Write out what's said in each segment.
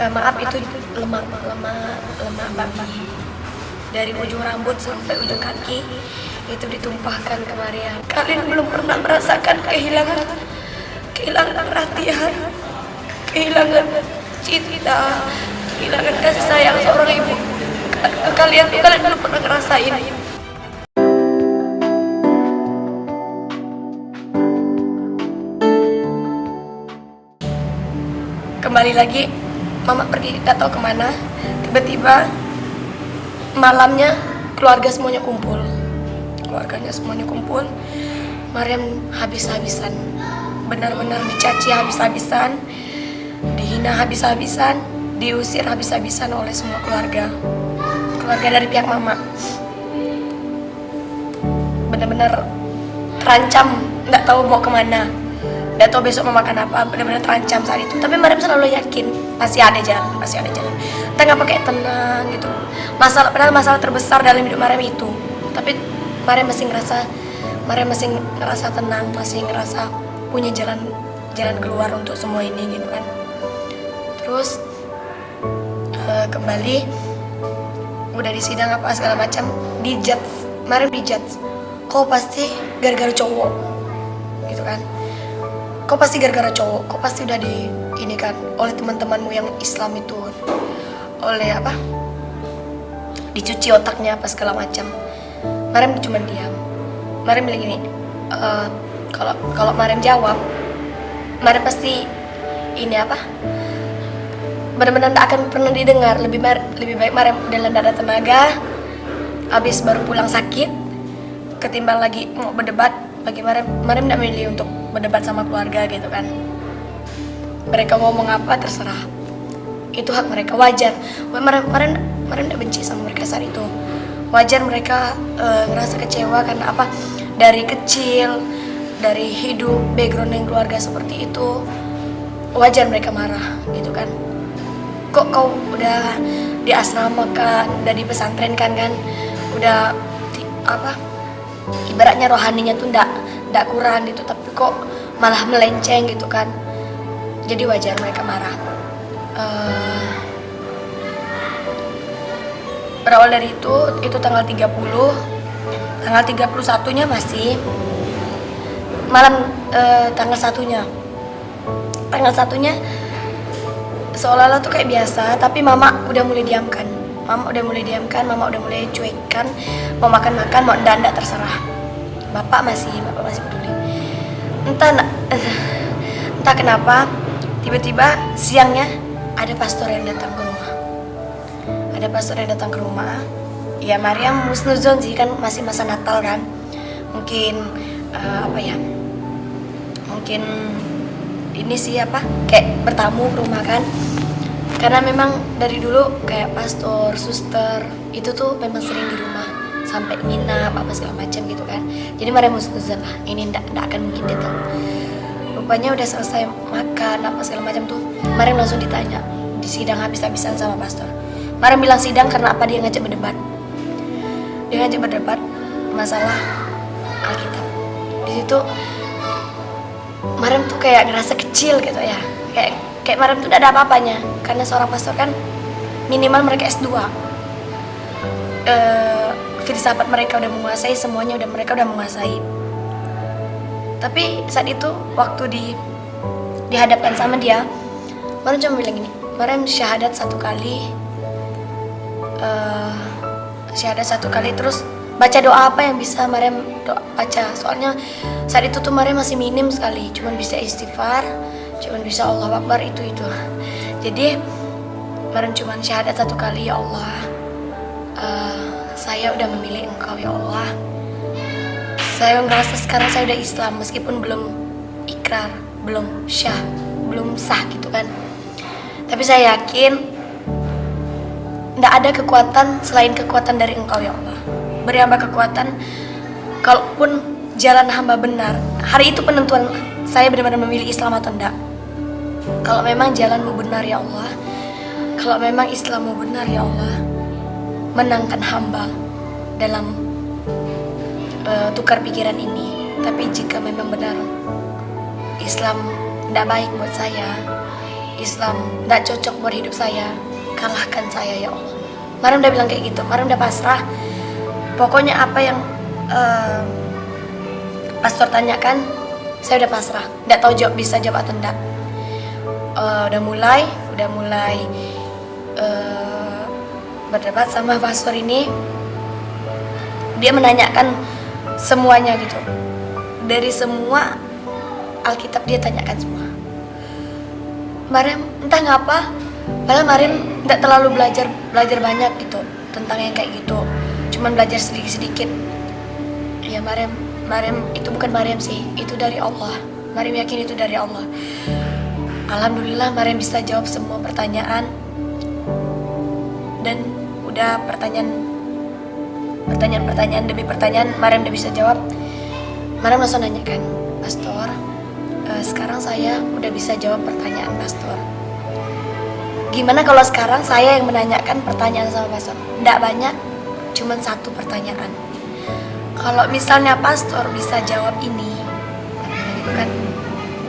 Maaf, itu lemak babi dari ujung rambut sampai ujung kaki itu ditumpahkan ke Maria. Kalian belum pernah merasakan kehilangan perhatian, kehilangan cinta, kehilangan kasih sayang seorang ibu. Kalian belum pernah ngerasain. Kembali lagi, mama pergi tidak tahu kemana. Tiba-tiba malamnya keluarganya semuanya kumpul. Mariam habis-habisan, benar-benar dicaci habis-habisan, dihina habis-habisan, diusir habis-habisan oleh semua keluarga dari pihak mama. Benar-benar terancam, nggak tahu mau kemana, nggak tahu besok mau makan apa. Benar-benar terancam saat itu. Tapi Mariam selalu yakin masih ada jalan. Entah ngapa kayak tenang gitu. Padahal masalah terbesar dalam hidup Mariam itu. Tapi Mariam masih ngerasa tenang, masih ngerasa punya jalan keluar untuk semua ini gitu kan. Terus kembali udah di sidang apa segala macam, Mariam dijudge. Kau pasti gara-gara cowok gitu kan. Kau pasti gara-gara cowok, kau pasti udah ini kan oleh teman-temanmu yang Islam itu, oleh apa, dicuci otaknya apa segala macam. Mariam cuma diam. Mariam bilang gini, kalau Mariam jawab, Mariam pasti ini apa, benar-benar tak akan pernah didengar. Lebih baik Mariam udah tidak ada tenaga, habis baru pulang sakit, ketimbang lagi mau berdebat. Bagi Mariam tidak milih untuk berdebat sama keluarga gitu kan. Mereka ngomong apa terserah, itu hak mereka, wajar. Mariam tidak benci sama mereka saat itu. Wajar mereka ngerasa kecewa karena apa, dari kecil, dari hidup background yang keluarga seperti itu, wajar mereka marah gitu kan. Kok kau udah di asrama kan, udah di pesantren kan, udah ibaratnya rohaninya tuh ndak kurang gitu, tapi kok malah melenceng gitu kan. Jadi wajar mereka marah. Berawal dari itu tanggal 30, tanggal 31-nya masih malam, tanggal 1-nya seolah-olah tuh kayak biasa, tapi mama udah mulai diamkan, mama udah mulai cuekkan, mau makan, mau ndak terserah. Bapak masih peduli. Entah kenapa tiba-tiba siangnya ada pastor yang datang ke rumah. Ya Mariam husnuzon sih, kan masih masa Natal kan, mungkin mungkin ini sih kayak bertamu ke rumah kan, karena memang dari dulu kayak pastor, suster itu tuh memang sering di rumah sampai nginap apa segala macam gitu kan. Jadi Mariam husnuzon lah, ini ndak akan mungkin dia tahu. Rupanya udah selesai makan apa segala macam tuh, Mariam langsung ditanya di sidang habis-habisan sama pastor. Mariam bilang sidang karena apa, dia ngajak berdebat masalah Alkitab. Di situ Mariam tuh kayak ngerasa kecil gitu ya, kayak Mariam tuh tidak ada apa-apanya, karena seorang pastor kan minimal mereka S2, filsafat mereka udah menguasai, semuanya mereka udah menguasai. Tapi saat itu waktu dihadapkan sama dia, Mariam cuma bilang gini, Mariam syahadat satu kali, terus baca doa apa yang bisa Mariam baca. Soalnya saat itu tuh Mariam masih minim sekali, cuman bisa istighfar, cuman bisa Allahu Akbar, itu. Jadi Mariam cuman syahadat satu kali, ya Allah, saya udah memilih Engkau ya Allah. Saya ngerasa sekarang saya udah Islam, meskipun belum ikrar, belum sah gitu kan. Tapi saya yakin tidak ada kekuatan selain kekuatan dari Engkau ya Allah. Beri hamba kekuatan, kalaupun jalan hamba benar, hari itu penentuan saya benar-benar memilih Islam atau tidak. Kalau memang jalanmu benar ya Allah, kalau memang Islammu benar ya Allah, menangkan hamba dalam tukar pikiran ini. Tapi jika memang benar Islam tidak baik buat saya, Islam nggak cocok buat hidup saya, kalahkan saya ya Allah. Mariam udah bilang kayak gitu, Mariam udah pasrah. Pokoknya apa yang pastor tanyakan, saya udah pasrah. Nggak tahu bisa jawab atau enggak. Udah mulai berdebat sama pastor ini. Dia menanyakan semuanya gitu. Dari semua Alkitab dia tanyakan semua. Mariam entah ngapa, padahal Mariam nggak terlalu belajar banyak gitu tentang yang kayak gitu. Cuman belajar sedikit-sedikit. Ya Mariam itu bukan Mariam sih, itu dari Allah. Mariam yakin itu dari Allah. Alhamdulillah Mariam bisa jawab semua pertanyaan. Dan udah pertanyaan demi pertanyaan Mariam udah bisa jawab. Mariam langsung nanyakan, Pastor, sekarang saya udah bisa jawab pertanyaan Pastor. Gimana kalau sekarang saya yang menanyakan pertanyaan sama Pastor? Nggak banyak, cuman satu pertanyaan. Kalau misalnya Pastor bisa jawab ini, kan?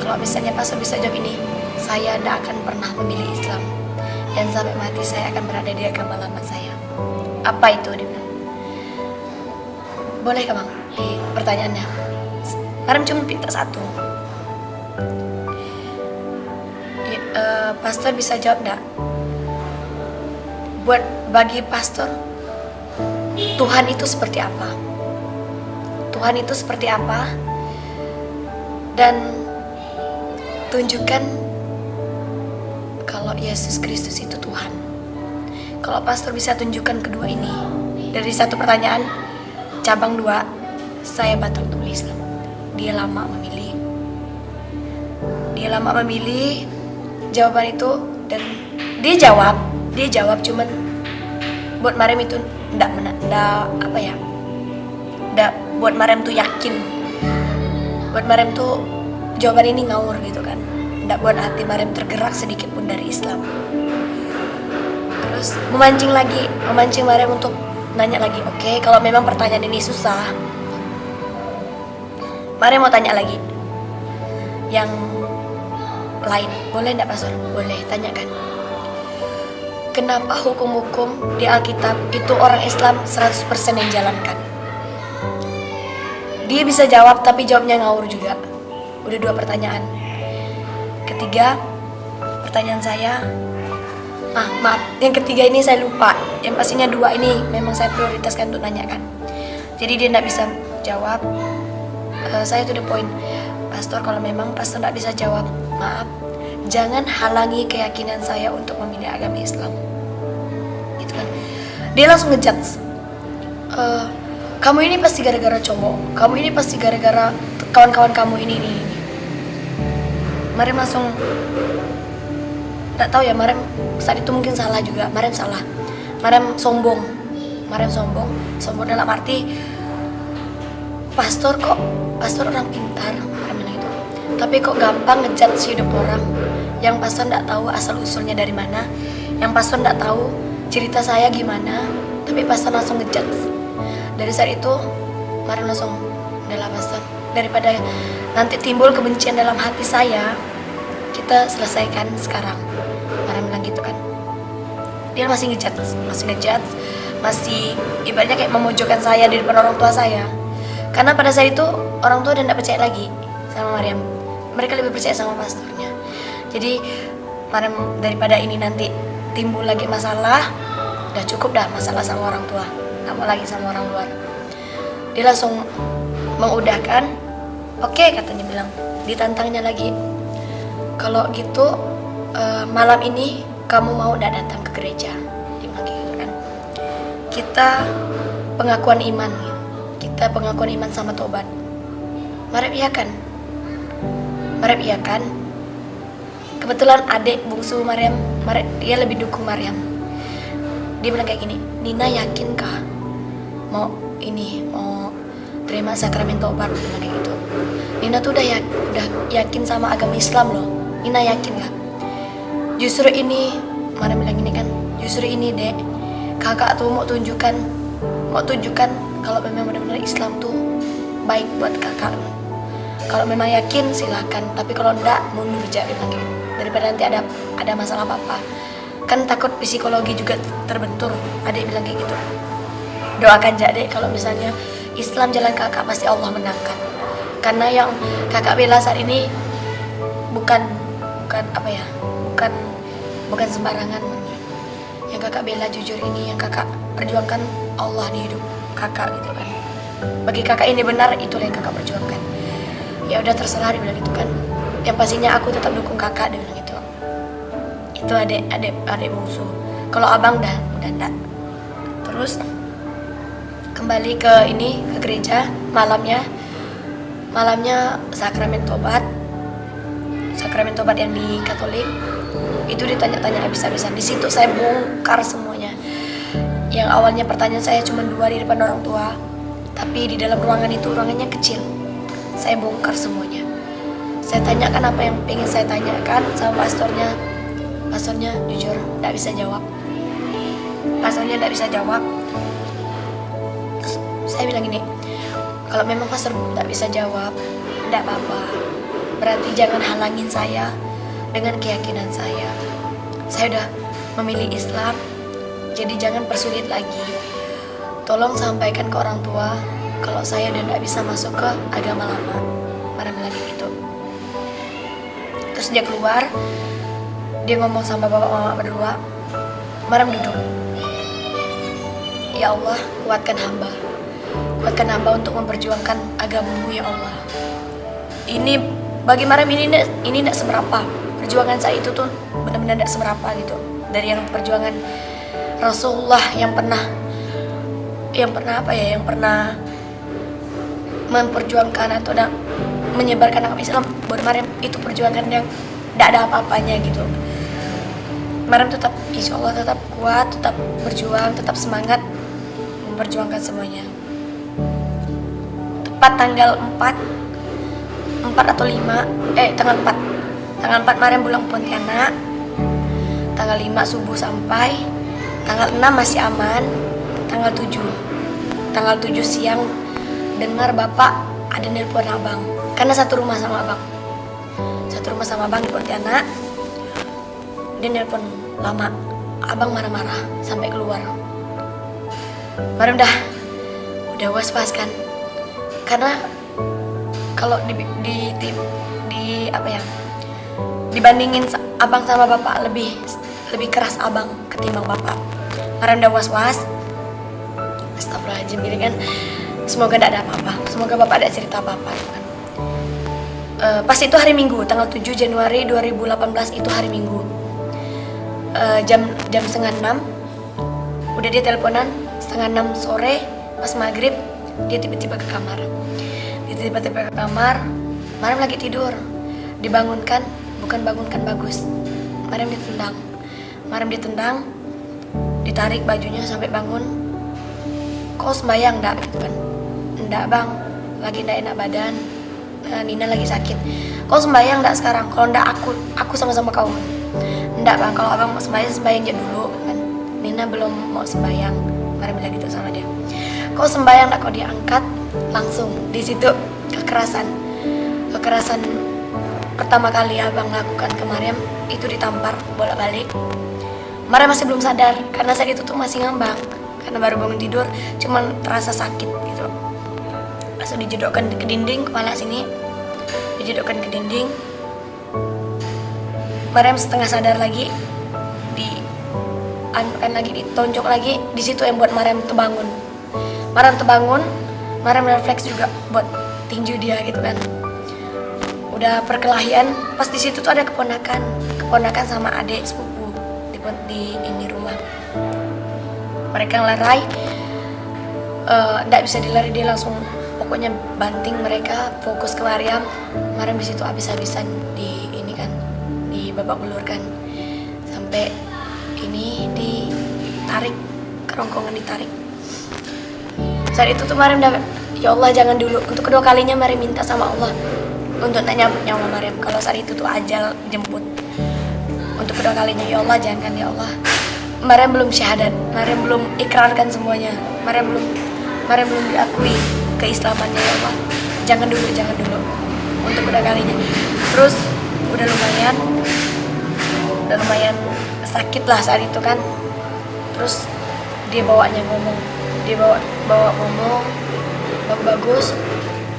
Kalau misalnya Pastor bisa jawab ini, saya nggak akan pernah memilih Islam. Dan sampai mati saya akan berada di agama lama saya. Apa itu? Dia bilang. Boleh kah Bang? Di pertanyaannya. Mariam cuma pinta satu. Pastor bisa jawab enggak? Bagi pastor, Tuhan itu seperti apa? Tuhan itu seperti apa? Dan tunjukkan kalau Yesus Kristus itu Tuhan. Kalau pastor bisa tunjukkan kedua ini, dari satu pertanyaan, cabang 2, saya batal untuk Islam. Dia lama memilih jawaban itu, dan dia jawab cuman buat Mariam itu ndak buat Mariam tuh yakin, buat Mariam tuh jawaban ini ngawur gitu kan, ndak buat hati Mariam tergerak sedikit pun dari Islam. Terus memancing Mariam untuk nanya lagi. Oke, kalau memang pertanyaan ini susah, Mariam mau tanya lagi yang lain. Boleh enggak Pastor? Boleh, tanyakan. Kenapa hukum-hukum di Alkitab itu orang Islam 100% yang jalankan? Dia bisa jawab tapi jawabnya ngawur juga. Udah 2 pertanyaan. Ketiga, pertanyaan saya, maaf, yang ketiga ini saya lupa. Yang pastinya 2 ini memang saya prioritaskan untuk nanyakan. Jadi dia enggak bisa jawab. Saya to the point. Pastor, kalau memang Pastor enggak bisa jawab, maaf, jangan halangi keyakinan saya untuk memilih agama Islam. Gitu kan. Dia langsung ngejudge. Kamu ini pasti gara-gara cowok. Kamu ini pasti gara-gara kawan-kawan kamu ini. Mariam langsung enggak tahu ya, Mariam saat itu mungkin salah juga. Mariam salah. Mariam sombong dalam arti Pastor orang pintar, Mariam bilang gitu. Tapi kok gampang ngejudge hidup orang yang Pastor enggak tahu asal usulnya dari mana, yang Pastor enggak tahu cerita saya gimana, tapi Pastor langsung ngejudge. Dari saat itu Mariam langsung, udahlah Pastor, daripada nanti timbul kebencian dalam hati saya, kita selesaikan sekarang. Mariam bilang gitu kan. Dia masih ngejudge, masih ibaratnya kayak memojokkan saya di depan orang tua saya. Karena pada saat itu orang tua udah gak percaya lagi sama Mariam. Mereka lebih percaya sama pastornya. Jadi Mariam, daripada ini nanti timbul lagi masalah, udah cukup dah masalah sama orang tua, gak mau lagi sama orang luar. Dia langsung mengudahkan. Oke, katanya bilang, ditantangnya lagi. Kalau gitu malam ini kamu mau gak datang ke gereja? Dia bilang gitu kan. Kita pengakuan iman sama tobat. Mariam iyakan. Kebetulan adik bungsu Mariam, dia lebih dukung Mariam. Dia bilang kayak gini, Nina yakinkah mau terima sakramen tobat? Dia bilang kayak gitu. Nina tuh udah yakin sama agama Islam loh. Nina yakin gak? Justru ini, Mariam bilang gini kan, justru ini dek, kakak tuh mau tunjukkan kalau memang benar-benar Islam tuh baik buat kakak. Kalau memang yakin silahkan, tapi kalau enggak mundur aja. daripada nanti ada masalah apa-apa. Kan takut psikologi juga terbentur. Adik bilang kayak gitu. Doakan aja Dek, kalau misalnya Islam jalan kakak pasti Allah menangkan. Karena yang kakak bela saat ini bukan apa ya, bukan sembarangan. Yang kakak bela jujur ini, yang kakak perjuangkan Allah di hidup kakak gitu kan. Bagi kakak ini benar, itulah yang kakak perjuangkan. Ya udah terserah, dia bilang gitu kan. Yang pastinya aku tetap dukung kakak, dia bilang gitu. Itu adik bungsu. Kalau abang udah enggak. Terus kembali ke gereja malamnya sakramen tobat yang di Katolik itu ditanya-tanya habis-habisan. Di situ saya bongkar semuanya. Yang awalnya pertanyaan saya cuma 2 di depan orang tua, tapi di dalam ruangannya kecil. Saya bongkar semuanya. Saya tanyakan apa yang pengen saya tanyakan sama pastornya. Pastornya jujur tidak bisa jawab. Terus saya bilang gini, kalau memang pastor tidak bisa jawab, tidak apa-apa. Berarti jangan halangin saya dengan keyakinan saya. Saya udah memilih Islam, jadi jangan persulit lagi. Tolong sampaikan ke orang tua kalau saya udah tidak bisa masuk ke agama lama. Marah lagi gitu. Terus dia keluar, dia ngomong sama bapak mama berdua. Marah duduk. Ya Allah, kuatkan hamba untuk memperjuangkan agamamu ya Allah. Ini bagi Mariam ini tidak seberapa. Perjuangan saya itu tuh benar-benar tidak seberapa gitu. Dari yang perjuangan Rasulullah yang pernah memperjuangkan atau menyebarkan agama Islam, buat Mariam itu perjuangan yang tidak ada apa-apanya gitu. Mariam tetap, insya Allah tetap kuat, tetap berjuang, tetap semangat memperjuangkan semuanya. Tepat tanggal 4 atau 5, tanggal 4 Mariam pulang Pontianak, tanggal 5 subuh sampai, tanggal 6 masih aman, tanggal 7 siang dengar bapak ada nelpon abang, karena satu rumah sama abang di Pontianak. Dia nelpon lama, abang marah-marah sampai keluar. Mariam udah was-was kan, karena kalau dibandingin abang sama bapak lebih keras abang ketimbang bapak. Mariam udah was-was. Astagfirullahaladzim gini kan. Semoga tidak ada apa-apa. Semoga bapak ada cerita apa-apa kan. Pas itu hari Minggu, tanggal 7 Januari 2018 itu hari Minggu. Jam 5:30 udah dia teleponan, 5:30 sore pas maghrib dia tiba-tiba ke kamar. Mariam lagi tidur, dibangunkan, bukan bangunkan bagus. Mariam ditendang, ditarik bajunya sampai bangun. Kau sembayang enggak gitu kan? Enggak bang, lagi enggak enak badan. Nina lagi sakit. Kau sembayang enggak sekarang? Kalau enggak aku sama-sama kau. Enggak bang, kalau abang mau sembayang aja dulu kan. Nina belum mau sembayang. Mariam bilang gitu sama dia. Kau sembayang enggak? Kau diangkat langsung. Di situ kekerasan pertama kali abang lakukan ke Mariam itu ditampar bolak-balik. Mariam masih belum sadar karena saat itu tuh masih ngambang, karena baru bangun tidur, cuman terasa sakit gitu. Langsung dijedokkan ke dinding, kepala sini dijedokkan ke dinding. Mariam setengah sadar lagi, ditonjok lagi. Di situ yang buat Mariam terbangun. Mariam refleks juga buat tinju dia gitu kan. Udah perkelahian, pas di situ tuh ada keponakan sama adik sepupu di ini rumah. Mereka ngelerai, nggak bisa dilari, dia langsung pokoknya banting mereka, fokus ke Mariam. Mariam di situ habis-habisan di babak belur kan, sampai ini ditarik, kerongkongan ditarik. Saat itu tuh Mariam ya Allah jangan dulu. Untuk kedua kalinya Mariam minta sama Allah untuk tak nyabut nyawa Mariam. Kalau saat itu tuh ajal jemput. Untuk kedua kalinya, ya Allah jangan ya Allah. Mariam belum syahadat, Mariam belum ikrarkan semuanya, Mariam belum diakui keislamannya ya Allah. Jangan dulu. Untuk kedua kalinya. Terus udah lumayan, lumayan sakit lah saat itu kan. Terus dia bawanya ngomong, dia bawa ngomong bagus,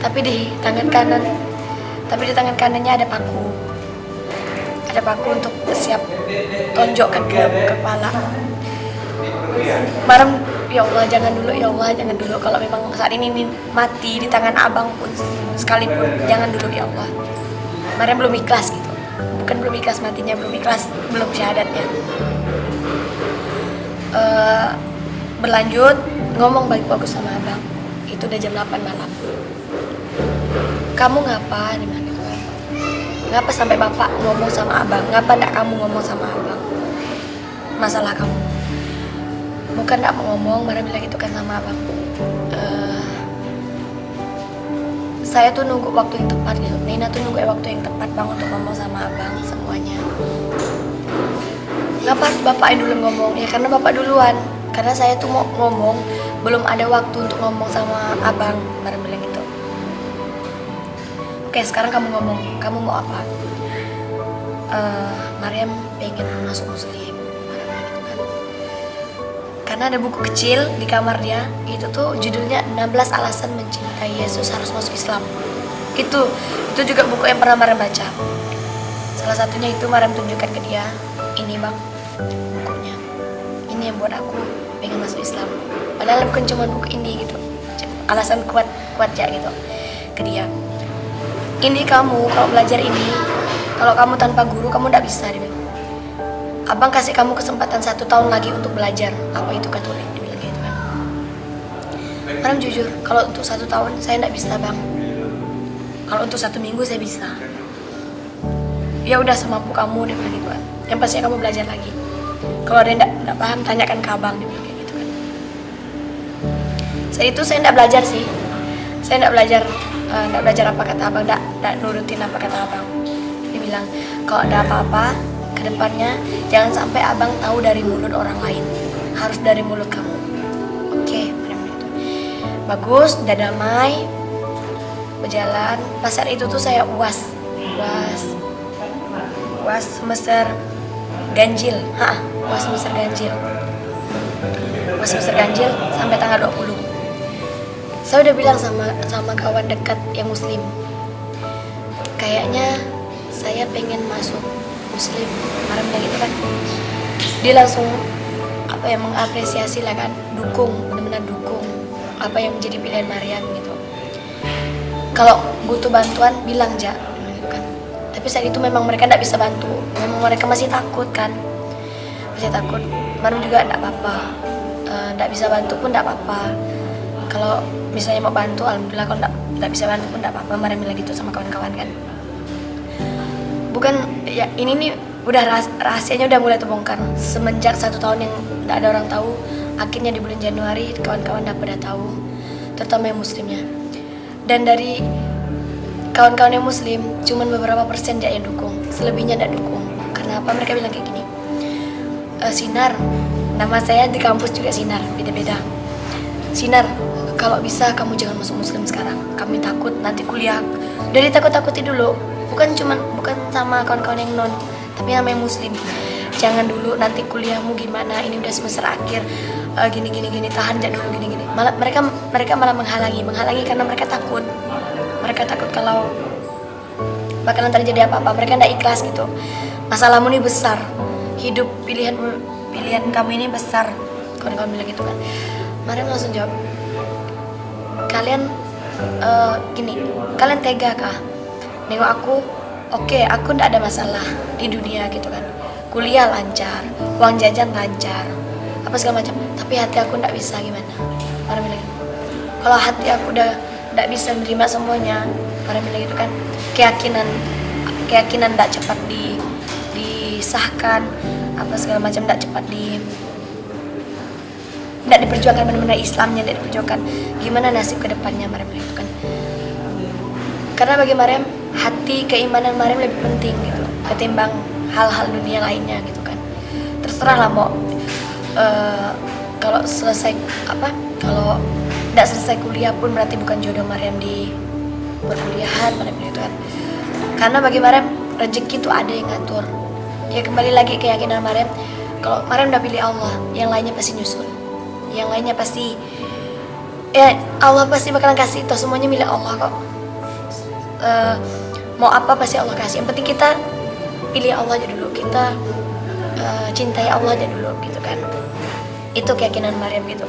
tapi di tangan kanannya ada paku untuk siap tonjokkan ke kepala. Marem, ya Allah jangan dulu, ya Allah jangan dulu. Kalau memang saat ini mati di tangan abang pun sekalipun, jangan dulu ya Allah. Marem belum ikhlas gitu, bukan belum ikhlas matinya, belum ikhlas, belum syahadatnya. Berlanjut ngomong bagus sama abang. Itu udah jam 8 malam. Kamu ngapa? Dia bilang gitu kan. Ngapa sampai bapak ngomong sama abang? Ngapa ndak kamu ngomong sama abang? Masalah kamu. Bukan ndak mau ngomong, Mara bilang gitu kan sama abang. Saya tuh nunggu waktu yang tepat gitu. Nina tuh nunggu waktu yang tepat bang untuk ngomong sama abang semuanya. Ngapa harus bapak yang dulu ngomong? Ya karena bapak duluan. Karena saya tuh mau ngomong, belum ada waktu untuk ngomong sama abang. Mara bilang gitu. Oke, sekarang kamu ngomong. Kamu mau apa? Mariam pengen masuk muslim. Mara bilang gitu kan. Karena ada buku kecil di kamar dia, itu tuh judulnya 16 alasan mencintai Yesus harus masuk Islam. Itu juga buku yang pernah Mariam baca. Salah satunya itu Mariam tunjukkan ke dia, ini bang bukunya, ini yang buat aku pengen masuk Islam. Padahal bukan cuma buku ini gitu, alasan kuat ya gitu ke dia. Ini kamu kalau belajar ini, kalau kamu tanpa guru kamu tidak bisa, dia bilang. Abang kasih kamu kesempatan 1 tahun lagi untuk belajar apa itu Katolik, dia bilang gitu kan. Mariam jujur, kalau untuk 1 tahun saya tidak bisa bang. Kalau untuk 1 minggu saya bisa. Ya udah semampu kamu, dia bilang gitu kan. Yang pasti kamu belajar lagi. Kalau ada yang tidak paham tanyakan ke abang, dia bilang gitu kan. Saat itu saya tidak belajar sih. Saya tidak belajar apa kata abang, tidak nurutin apa kata abang. Dia bilang kalau ada apa-apa kedepannya jangan sampai abang tahu dari mulut orang lain, harus dari mulut kamu. Oke, benar-benar itu. Bagus, udah damai, berjalan. Pas saat itu tuh saya uas semester ganjil, uas semester ganjil sampai tanggal 20. Saya udah bilang sama kawan dekat yang muslim, kayaknya saya pengen masuk muslim. Mariam bilang gitu kan. Dia langsung mengapresiasi lah kan, benar-benar dukung apa yang menjadi pilihan Mariam gitu. Kalau butuh bantuan bilang aja gitu kan. Tapi saat itu memang mereka tidak bisa bantu, memang mereka masih takut kan, Mariam juga tidak apa-apa, tidak bisa bantu pun tidak apa-apa. Kalau misalnya mau bantu, alhamdulillah. Kalau tidak bisa bantu pun tidak apa-apa. Mariam bilang gitu sama kawan-kawan kan. Bukan ya, ini nih udah rahasianya udah mulai terbongkar semenjak 1 tahun yang tidak ada orang tahu. Akhirnya di bulan Januari kawan-kawan pada tahu, terutama yang muslimnya. Dan dari kawan-kawan yang muslim cuman beberapa persen dia yang dukung, selebihnya tidak dukung. Karena apa? Mereka bilang kayak gini, Sinar, nama saya di kampus juga Sinar, beda-beda. Sinar, kalau bisa kamu jangan masuk muslim sekarang, kami takut nanti kuliah. Dari takut-takuti dulu, bukan sama kawan-kawan yang non, tapi namanya muslim. Jangan dulu, nanti kuliahmu gimana, ini udah semester akhir, gini, tahan aja dulu, gini. Mereka malah menghalangi karena mereka takut kalau bakalan terjadi apa-apa. Mereka tidak ikhlas gitu. Masalahmu ini besar, hidup pilihan kamu ini besar, kawan-kawan bilang gitu kan. Mariam langsung jawab, kalian tega kah nengok aku? Oke, aku ndak ada masalah di dunia gitu kan, kuliah lancar, uang jajan lancar, apa segala macam. Tapi hati aku ndak bisa, gimana? Mariam bilang, kalau hati aku udah ndak bisa menerima semuanya, Mariam bilang gitu kan, keyakinan ndak cepat disahkan, apa segala macam ndak cepat ndak diperjuangkan, benar-benar Islamnya ndak diperjuangkan. Gimana nasib kedepannya? Mariam bilang gitu kan. Karena bagi Mariam, hati keimanan Mariam lebih penting gitu ketimbang hal-hal dunia lainnya gitu kan. Terserah lah mau kalau tidak selesai kuliah pun berarti bukan jodoh Mariam di perkuliahan, Mariam bilang gitu kan. Karena bagi Mariam rezeki itu ada yang ngatur. Ya kembali lagi keyakinan Maryam, kalau Maryam udah pilih Allah, yang lainnya pasti nyusul, yang lainnya pasti, ya Allah pasti bakalan kasih. Toh semuanya milik Allah kok. Mau apa pasti Allah kasih. Yang penting kita pilih Allah aja dulu, kita cintai Allah aja dulu gitu kan. Itu keyakinan Maryam gitu.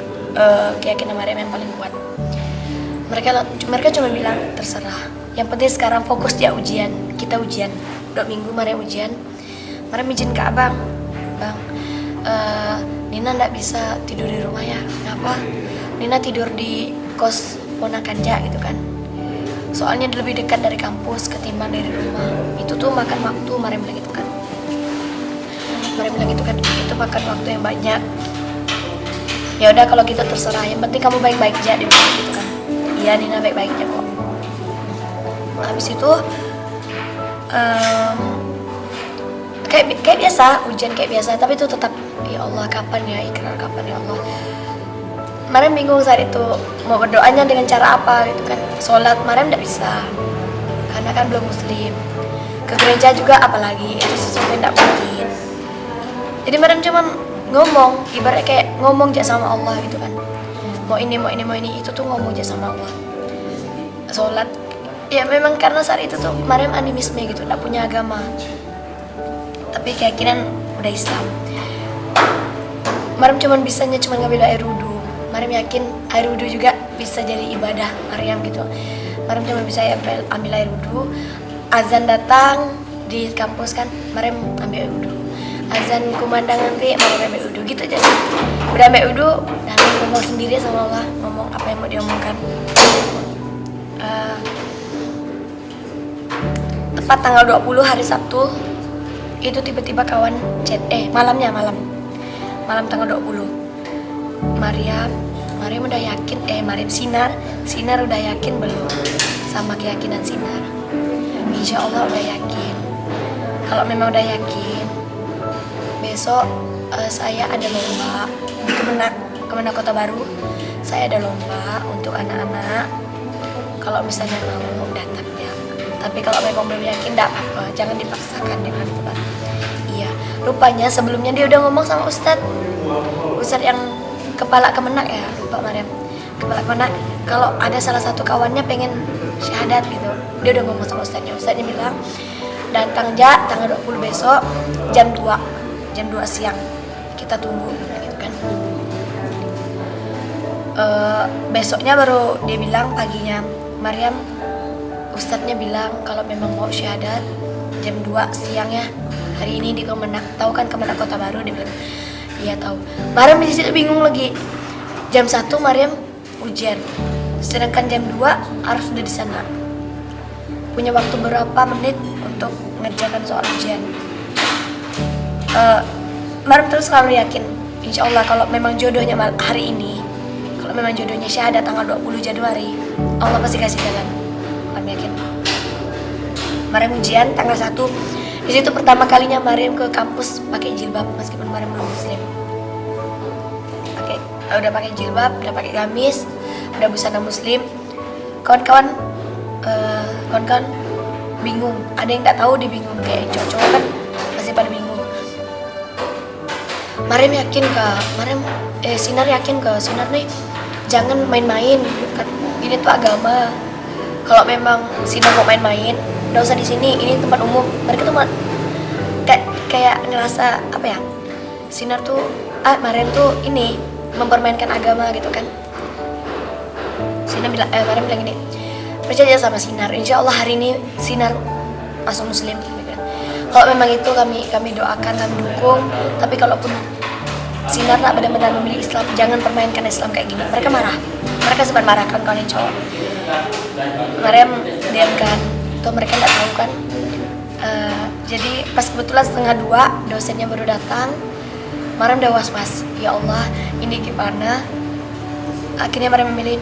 Keyakinan Maryam yang paling kuat. Mereka cuma bilang terserah. Yang penting sekarang fokus dia ujian. Kita ujian 2 minggu Maryam ujian. Maryam izin ke abang, bang, Nina ndak bisa tidur di rumah ya. Kenapa? Nina tidur di kos ponakan Ja gitu kan. Soalnya lebih dekat dari kampus ketimbang dari rumah. Itu tuh makan waktu, Maryam bilang gitu kan. Maryam bilang gitu kan, itu makan waktu yang banyak. Ya udah kalau gitu terserah. Yang penting kamu baik-baik aja, dia bilang gitu kan. Iya Nina baik-baik aja kok. Habis itu kayak biasa, ujian kayak biasa, tapi itu tetap ya Allah kapan ya ikrar, kapan ya Allah. Maryam bingung saat itu mau berdoanya dengan cara apa gitu kan. Sholat Maryam tidak bisa karena kan belum muslim. Ke gereja juga apalagi itu sesuatu yang tidak mungkin. Jadi Maryam cuman ngomong, ibaratnya kayak ngomong aja sama Allah gitu kan. Mau ini itu tuh ngomong aja sama Allah. Sholat ya memang karena saat itu tuh Maryam animisme gitu, tidak punya agama. Tapi keyakinan udah Islam. Maryam cuman ngambil air wudhu. Maryam yakin air wudhu juga bisa jadi ibadah Maryam gitu. Maryam cuma bisa ambil air wudhu. Azan datang di kampus kan, Maryam ambil air wudhu. Azan kumandang nanti Maryam ambil wudhu gitu aja sih. Udah ambil wudhu dan ngomong sendiri sama Allah, ngomong apa yang mau diomongkan. Tepat tanggal 20 hari Sabtu itu tiba-tiba kawan chat, malam tanggal 20 Maryam udah yakin, Sinar udah yakin belum sama keyakinan Sinar? Insya Allah udah yakin. Kalau memang udah yakin, besok saya ada lomba di Kemenak Kota Baru. Saya ada lomba untuk anak-anak. Kalau misalnya mau datang ya. Tapi kalau memang belum yakin, enggak apa-apa, jangan dipaksakan, dia bilang gitu kan. Iya, rupanya sebelumnya dia udah ngomong sama Ustadz yang kepala Kemenak ya, lupa Maryam. Kepala Kemenak, kalau ada salah satu kawannya pengen syahadat gitu, dia udah ngomong sama Ustadznya bilang, datang aja tanggal 20 besok jam 2 siang, kita tunggu gitu kan. Besoknya baru dia bilang paginya, Maryam, Ustadznya bilang kalau memang mau syahadat jam 2 siang ya hari ini di Kemenak. Tahu kan Kemenak Kota Baru? Dia bilang iya tahu. Maryam di situ bingung lagi. Jam 1 Maryam ujian, sedangkan jam 2 harus sudah di sana. Punya waktu berapa menit untuk mengerjakan soal ujian. Maryam terus selalu yakin, insya Allah kalau memang jodohnya hari ini, kalau memang jodohnya syahadat tanggal 20 Januari, Allah pasti kasih jalan. Maryam yakin. Maryam ujian tanggal 1. Di situ pertama kalinya Maryam ke kampus pakai jilbab meskipun Maryam belum muslim. Udah pakai jilbab, udah pakai gamis, udah busana muslim. Kawan-kawan bingung. Ada yang nggak tahu, dia bingung. Kayak cowok-cowok kan pasti pada bingung. Maryam yakin Sinar yakin Sinar nih jangan main-main. Ini tuh agama. Kalau memang Sinar mau main-main, nggak usah di sini. Ini tempat umum. Mereka tuh kayak ngerasa apa ya? Sinar tuh, Maryam tuh ini mempermainkan agama gitu kan. Maryam bilang gini, percaya sama Sinar. Insya Allah hari ini Sinar masuk muslim. Gitu kan. Kalau memang itu kami doakan, kami dukung. Tapi kalaupun Sinar tak benar-benar memilih Islam, jangan permainkan Islam kayak gini. Mereka marah. Mereka sempat marah kan kalau cowok. Maryam diam kan. Tuh mereka nggak tahu kan. Jadi pas kebetulan 1:30 dosennya baru datang. Maryam udah was-was. Ya Allah, ini gimana? Akhirnya Maryam memilih,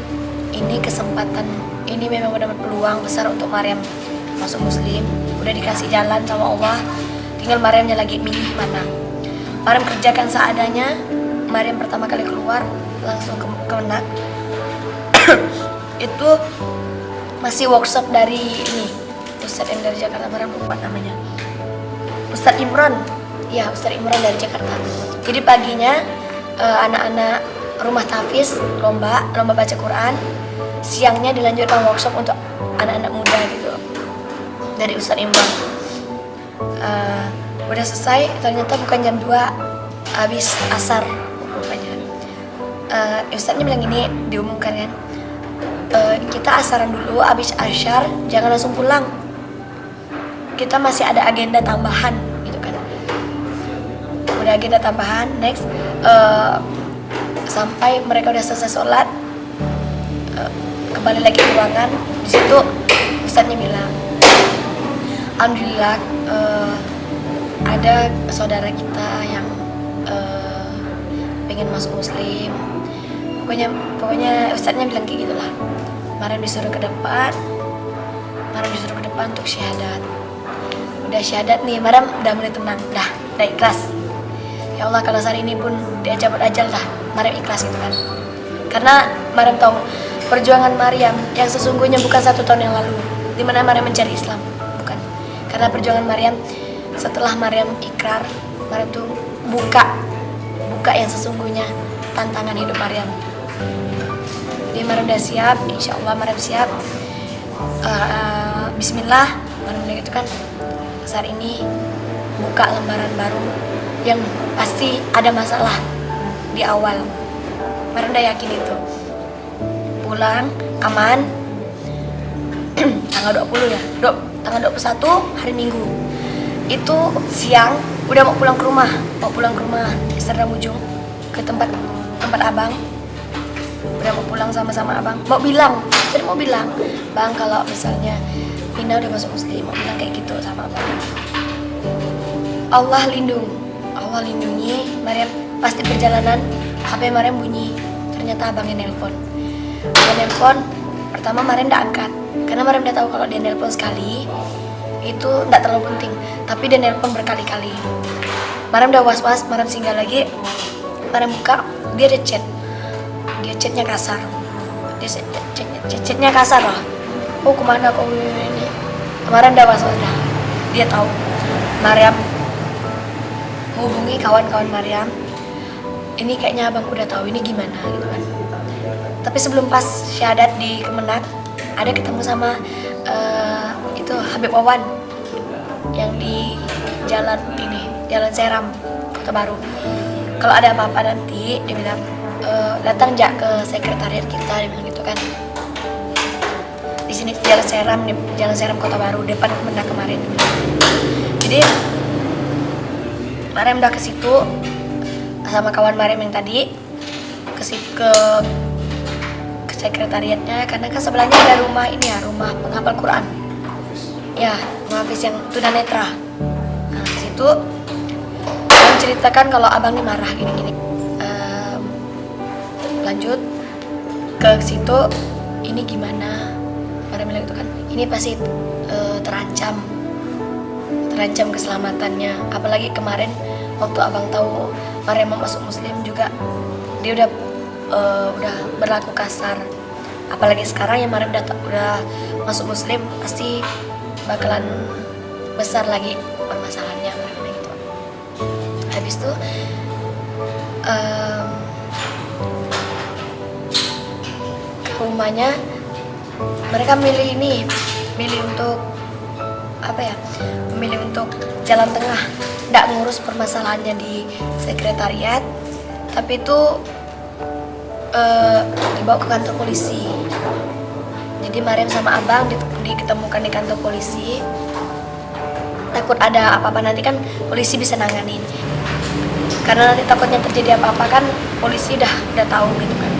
ini kesempatan. Ini memang benar-benar peluang besar untuk Maryam masuk muslim. Udah dikasih jalan sama Allah. Tinggal Maryamnya lagi milih mana. Maryam kerjakan seadanya. Maryam pertama kali keluar langsung ke Kemenak. Itu masih workshop dari ini Ustadz yang dari Jakarta, Maryam lupa namanya, Ustadz Imron Ya, Ustadz Imran dari Jakarta. Jadi paginya anak-anak rumah tahfiz lomba baca Quran. Siangnya dilanjutkan workshop untuk anak-anak muda gitu dari Ustadz Imran. Udah selesai, ternyata bukan jam 2, habis asar rupanya. Ustadznya bilang gini, diumumkan kan, kita asaran dulu, habis asyar jangan langsung pulang, kita masih ada agenda tambahan gitu kan. Udah agenda tambahan, next sampai mereka udah selesai sholat, kembali lagi ke ruangan. Di situ Ustadznya bilang, alhamdulillah ada saudara kita yang pengen masuk muslim. Pokoknya Ustadznya bilang kayak gitulah. Kemarin disuruh ke depan untuk syahadat. Udah syahadat nih, Mariam udah mulai tenang, udah ikhlas. Ya Allah, kalau hari ini pun dia cabut ajal dah, Mariam ikhlas gitu kan. Karena Mariam tahu perjuangan Mariam yang sesungguhnya bukan 1 tahun yang lalu, dimana Mariam mencari Islam, bukan. Karena perjuangan Mariam setelah Mariam ikrar, Mariam tuh buka yang sesungguhnya tantangan hidup Mariam. Jadi Mariam udah siap, insya Allah Mariam siap. Bismillah, Mariam bilang gitu kan, saat ini buka lembaran baru yang pasti ada masalah di awal. Mariam udah yakin itu. Pulang aman. Tanggal 20 ya, tanggal 21 hari Minggu. Itu siang udah mau pulang ke rumah Istana Ujung, ke tempat abang. Udah mau pulang sama abang, mau bilang bang, kalau misalnya Vina udah masuk muslim, mau bilang kayak gitu sama abang. Allah lindungi Mariam. Pasti perjalanan HP Mariam bunyi, ternyata abangnya nelpon. Pertama Mariam udah angkat, karena Mariam udah tahu kalau dia nelpon sekali itu nggak terlalu penting, tapi dia nelpon berkali-kali. Mariam udah was-was, Mariam singgah lagi, Mariam buka, dia ada chat. Dia chatnya kasar. Chatnya kasar lah. Oh, kemana kok ini? Mariam udah was-was dah. Dia tahu. Mariam hubungi kawan-kawan Mariam. Ini kayaknya abang udah tahu, ini gimana gitu kan. Tapi sebelum pas syahadat di Kemenak, ada ketemu sama itu Habib Wawan yang di jalan Seram, Kota Baru. Kalau ada apa-apa nanti, dia bilang datang jak ke sekretariat kita, dia bilang gitu kan. Di sini Jalan Seram Kota Baru, depan Kemenak kemarin. Jadi Mariam udah ke situ sama kawan Mariam yang tadi ke sekretariatnya, karena kan sebelahnya ada rumah penghafal Quran. Ya, Hafiz yang tunanetra. Nah, di situ menceritakan kalau abang ini marah gini-gini. Lanjut ke situ, ini gimana? Mariam bilang itu kan, ini pasti terancam keselamatannya. Apalagi kemarin waktu abang tahu Mariam mau masuk muslim juga, dia udah berlaku kasar. Apalagi sekarang yang Mariam udah masuk muslim, pasti bakalan besar lagi permasalahannya gitu. Habis itu ke rumahnya, mereka milih untuk jalan tengah, nggak ngurus permasalahannya di sekretariat, tapi itu dibawa ke kantor polisi. Jadi Mariam sama abang diketemukan di kantor polisi. Takut ada apa-apa nanti kan polisi bisa nanganin. Karena nanti takutnya terjadi apa-apa kan polisi udah tahu gitu kan.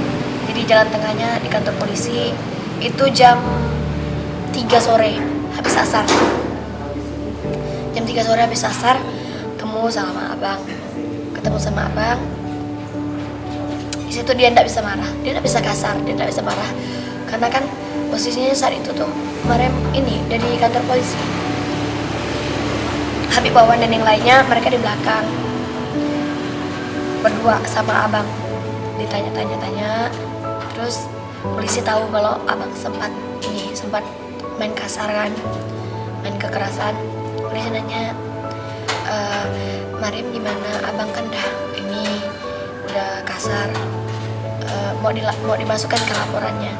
Jadi jalan tengahnya di kantor polisi itu jam 3 sore habis asar. Jam 3 sore habis asar ketemu sama abang. Di situ dia tidak bisa marah, dia tidak bisa kasar, dia tidak bisa marah, karena kan posisinya saat itu tuh Mariam ini dari kantor polisi. Habib Wawan dan yang lainnya mereka di belakang berdua sama abang, ditanya-tanya, terus polisi tahu kalau abang sempat main kasar kan, main kekerasan. Polisi nanya, Mariam gimana, abang kan ini udah kasar, mau dimasukkan ke laporannya.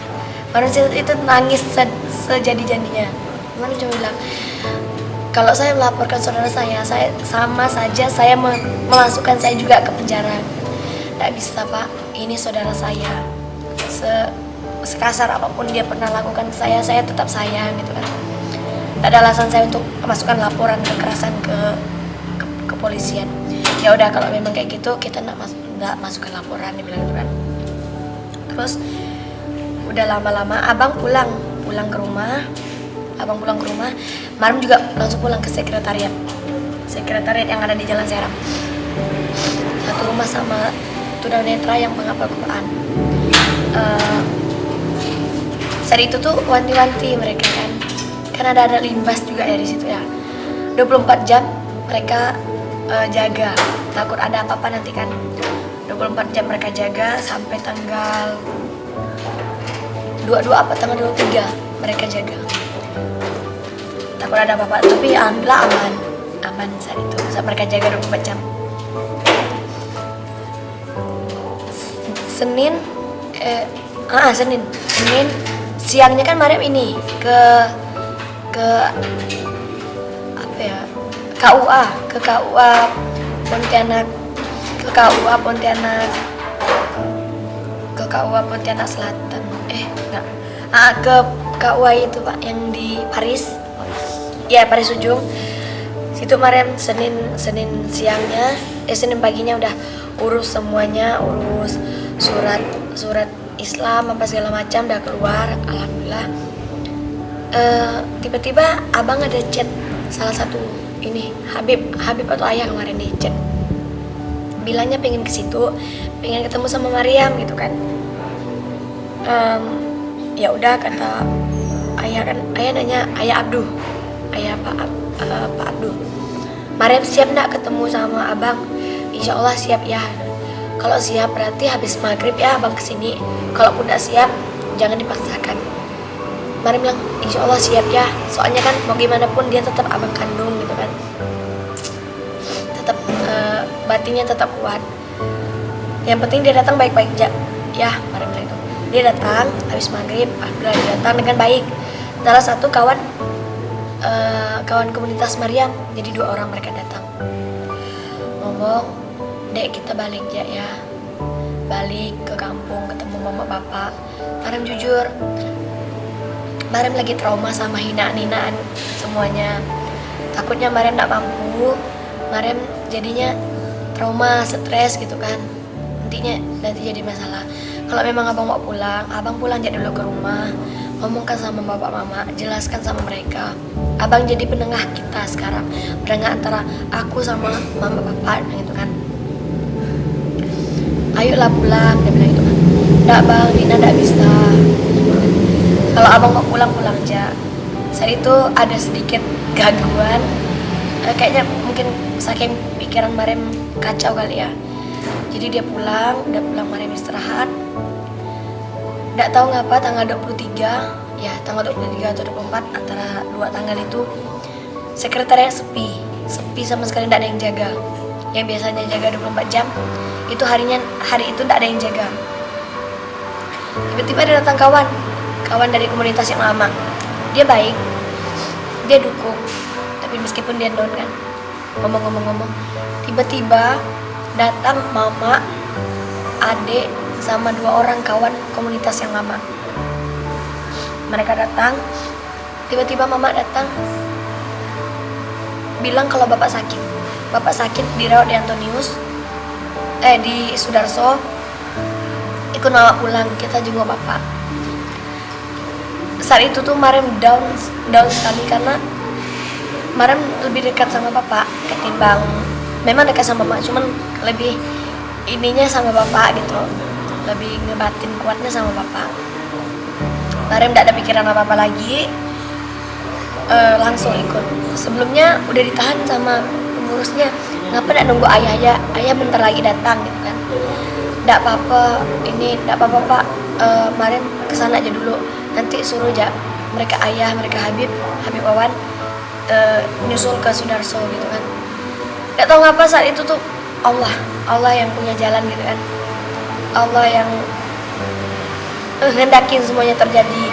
Mariam itu nangis sejadi-jadinya. Mariam cuma bilang, kalau saya melaporkan saudara saya sama saja saya memasukkan saya juga ke penjara. Nggak bisa pak, ini saudara saya. Sekasar apapun dia pernah lakukan ke saya tetap sayang gitu kan. Nggak ada alasan saya untuk memasukkan laporan kekerasan ke kepolisian. Ya udah kalau memang kayak gitu kita nggak masukkan laporan, dia bilang gitu kan. Terus udah lama-lama abang pulang ke rumah. Mariam juga langsung pulang ke sekretariat yang ada di Jalan Seram, satu rumah sama tunanetra yang menghafal Quran. Saat itu tuh wanti-wanti mereka kan ada limbas juga ya di situ ya. 24 jam mereka jaga, takut ada apa-apa nanti kan. 24 jam mereka jaga sampai tanggal 23 mereka jaga. Takut ada apa-apa, tapi alhamdulillah aman saat itu. Saat mereka jaga 24 jam. Senin siangnya kan Mariam ini ke apa ya, KUA Pontianak, ke KUA Pontianak Selatan. Ke KUA itu pak yang di Paris. Ya Paris Ujung. Situ Mariam Senin siangnya, Senin paginya udah urus semuanya, urus surat Islam apa segala macam udah keluar, alhamdulillah. Tiba-tiba abang ada chat salah satu ini Habib atau ayah kemarin nih chat, bilangnya pengen ke situ, pengen ketemu sama Mariam gitu kan. Ya udah kata ayah kan, ayah nanya ayah Pak Abduh, Mariam siap nggak ketemu sama abang? Insya Allah siap ya. Kalau siap berarti habis maghrib ya abang kesini. Kalaupun nggak siap jangan dipaksakan. Mariam bilang insya Allah siap ya. Soalnya kan mau gimana pun dia tetap abang kandung gitu kan. Tetap batinnya tetap kuat. Yang penting dia datang baik-baik aja. Ya Mariam bilang itu. Dia datang habis maghrib, alhamdulillah dia datang dengan baik. Salah satu kawan komunitas Mariam, jadi 2 orang mereka datang. Ngomong, dek kita balik ya, balik ke kampung ketemu mama bapak. Mariam jujur, Mariam lagi trauma sama hinaan semuanya. Takutnya Mariam gak mampu, Mariam jadinya trauma, stres gitu kan. Nanti jadi masalah. Kalau memang abang mau pulang, abang pulang aja dulu ke rumah. Ngomongkan sama bapak mama, jelaskan sama mereka. Abang jadi penengah kita sekarang, penengah antara aku sama mama bapak gitu kan. Ayolah pulang, dia bilang gitu kan. Nggak bang, Dina nggak bisa. Kalau abang mau pulang aja. Saat itu ada sedikit gangguan, kayaknya mungkin saking pikiran Mariam kacau kali ya. Jadi dia udah pulang Mariam istirahat. Nggak tahu ngapa tanggal 23 atau 24 antara 2 tanggal itu sekretariat sepi sama sekali, nggak ada yang jaga. Yang biasanya jaga 24 jam itu hari itu nggak ada yang jaga. Tiba-tiba dia datang kawan dari komunitas yang lama. Dia baik, dia dukung, tapi meskipun dia down kan, ngomong tiba-tiba datang mama, adik sama 2 orang kawan komunitas yang lama. Mereka datang, tiba-tiba mama datang bilang kalau bapak sakit dirawat di Antonius, di Sudarso, ikut mama pulang, kita jenguk bapak. Saat itu tuh Mariam down sekali karena Mariam lebih dekat sama bapak ketimbang, memang dekat sama mama, cuman lebih ininya sama bapak gitu, lebih ngebatin kuatnya sama bapak. Mariam gak ada pikiran apa-apa lagi, langsung ikut. Sebelumnya udah ditahan sama pengurusnya, ngapa gak nunggu ayah aja, ayah bentar lagi datang gitu kan. Gak apa-apa pak, Mariam kesana aja dulu, nanti suruh aja mereka ayah, mereka Habib Wawan nyusul ke Sudarso gitu kan. Gak tahu ngapa saat itu tuh Allah yang punya jalan gitu kan. Allah yang hendakin semuanya terjadi.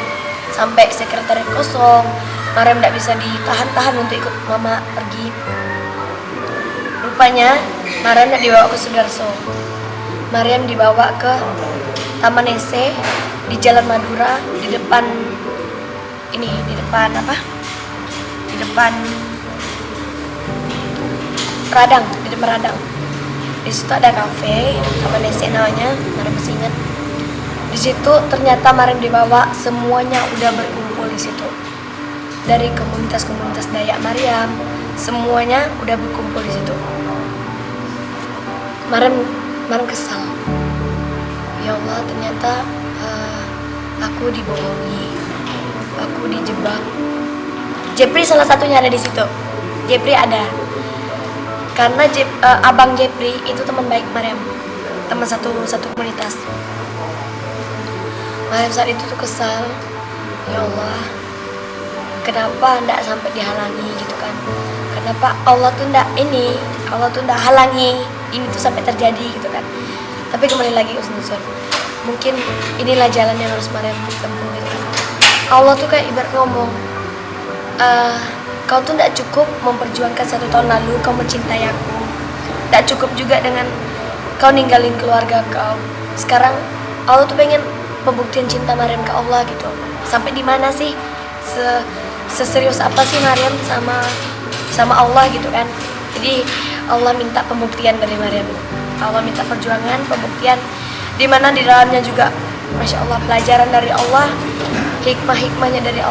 Sampai sekretariat kosong, Maryam gak bisa ditahan-tahan untuk ikut mama pergi. Rupanya Maryam gak dibawa ke Sudarso. Maryam dibawa ke Taman Ese di Jalan Madura, di depan Radang, di depan Radang. Di situ ada kafe, Taman Ese namanya, Maryam masih ingat. Di situ ternyata Maryam dibawa, semuanya udah berkumpul di situ. Dari komunitas-komunitas Dayak Maryam, semuanya udah berkumpul di situ. Maryam kesal. Ya Allah, ternyata aku dibohongi, aku dijebak. Jepri salah satunya ada di situ. Jepri ada. Karena abang Jepri itu teman baik Maryam, teman satu komunitas. Maryam saat itu tuh kesal, ya Allah, kenapa ndak sampai dihalangi gitu kan? Kenapa Allah tuh ndak halangi ini tuh sampai terjadi gitu kan? Tapi kembali lagi husnuzon, mungkin inilah jalan yang harus Maryam tempuh gitu kan? Allah tuh kayak ibarat ngomong, kau tuh ndak cukup memperjuangkan 1 tahun lalu kau mencintai aku, ndak cukup juga dengan kau ninggalin keluarga kau. Sekarang Allah tuh pengen pembuktian cinta Maryam ke Allah gitu. Sampai di mana sih, seserius apa sih Maryam sama Allah gitu kan? Jadi Allah minta pembuktian dari Maryam. Allah minta perjuangan, pembuktian, di mana di dalamnya juga Masya Allah pelajaran dari Allah, hikmah-hikmahnya dari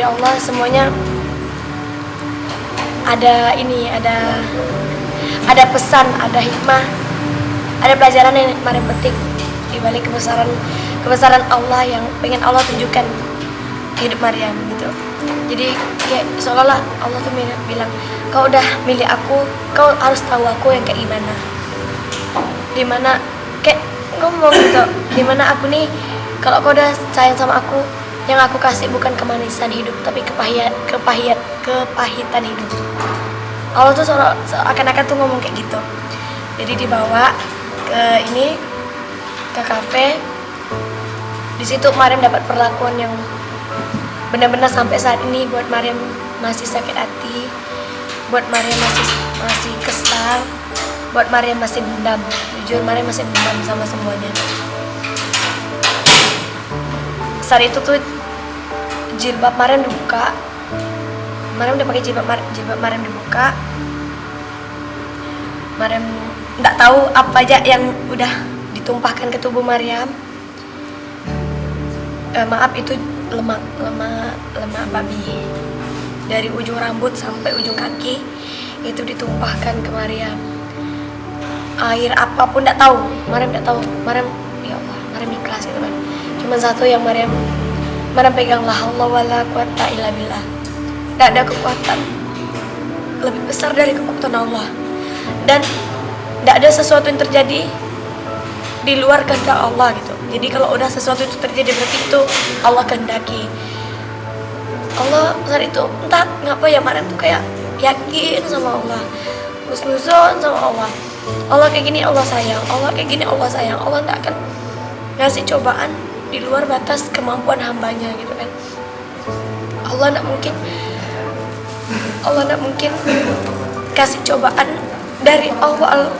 Allah, semuanya ada ada pesan, ada hikmah, ada pelajaran yang Maryam petik di balik kebesaran Allah yang pengen Allah tunjukkan ke hidup Maryam gitu. Jadi kayak seolah-olah Allah tuh bilang, kau udah milih aku, kau harus tahu aku yang kayak gimana. Dimana kayak ngomong gitu, dimana aku nih, kalau kau udah sayang sama aku, yang aku kasih bukan kemanisan hidup, tapi kepahitan hidup. Allah tuh seakan-akan tuh ngomong kayak gitu. Jadi dibawa ke kafe. Di situ Maryam dapat perlakuan yang benar-benar sampai saat ini buat Maryam masih sakit hati, buat Maryam masih kesal, buat Maryam masih dendam. Jujur Maryam masih dendam sama semuanya. Saat itu tuh jilbab Maryam dibuka. Maryam udah pakai jilbab Maryam dibuka. Maryam nggak tahu apa aja yang udah ditumpahkan ke tubuh Maryam. Maaf, itu lemak babi. Dari ujung rambut sampai ujung kaki itu ditumpahkan ke Maryam. Air apapun nggak tahu. Maryam nggak tahu. Maryam, ya Allah, Maryam ikhlas gitu kan. Cuma satu yang Maryam pegang, la haula wala quwata illa billah. Nggak ada kekuatan lebih besar dari kekuatan Allah. Dan nggak ada sesuatu yang terjadi di luar kehendak Allah gitu. Jadi kalau udah sesuatu itu terjadi, berarti itu Allah kehendaki. Allah saat itu entah ngapa ya Maryam tuh kayak yakin sama Allah, husnuzon sama Allah. Allah kayak gini Allah sayang, Allah kayak gini Allah sayang. Allah nggak akan ngasih cobaan di luar batas kemampuan hambanya gitu kan. Allah nggak mungkin kasih cobaan dari awal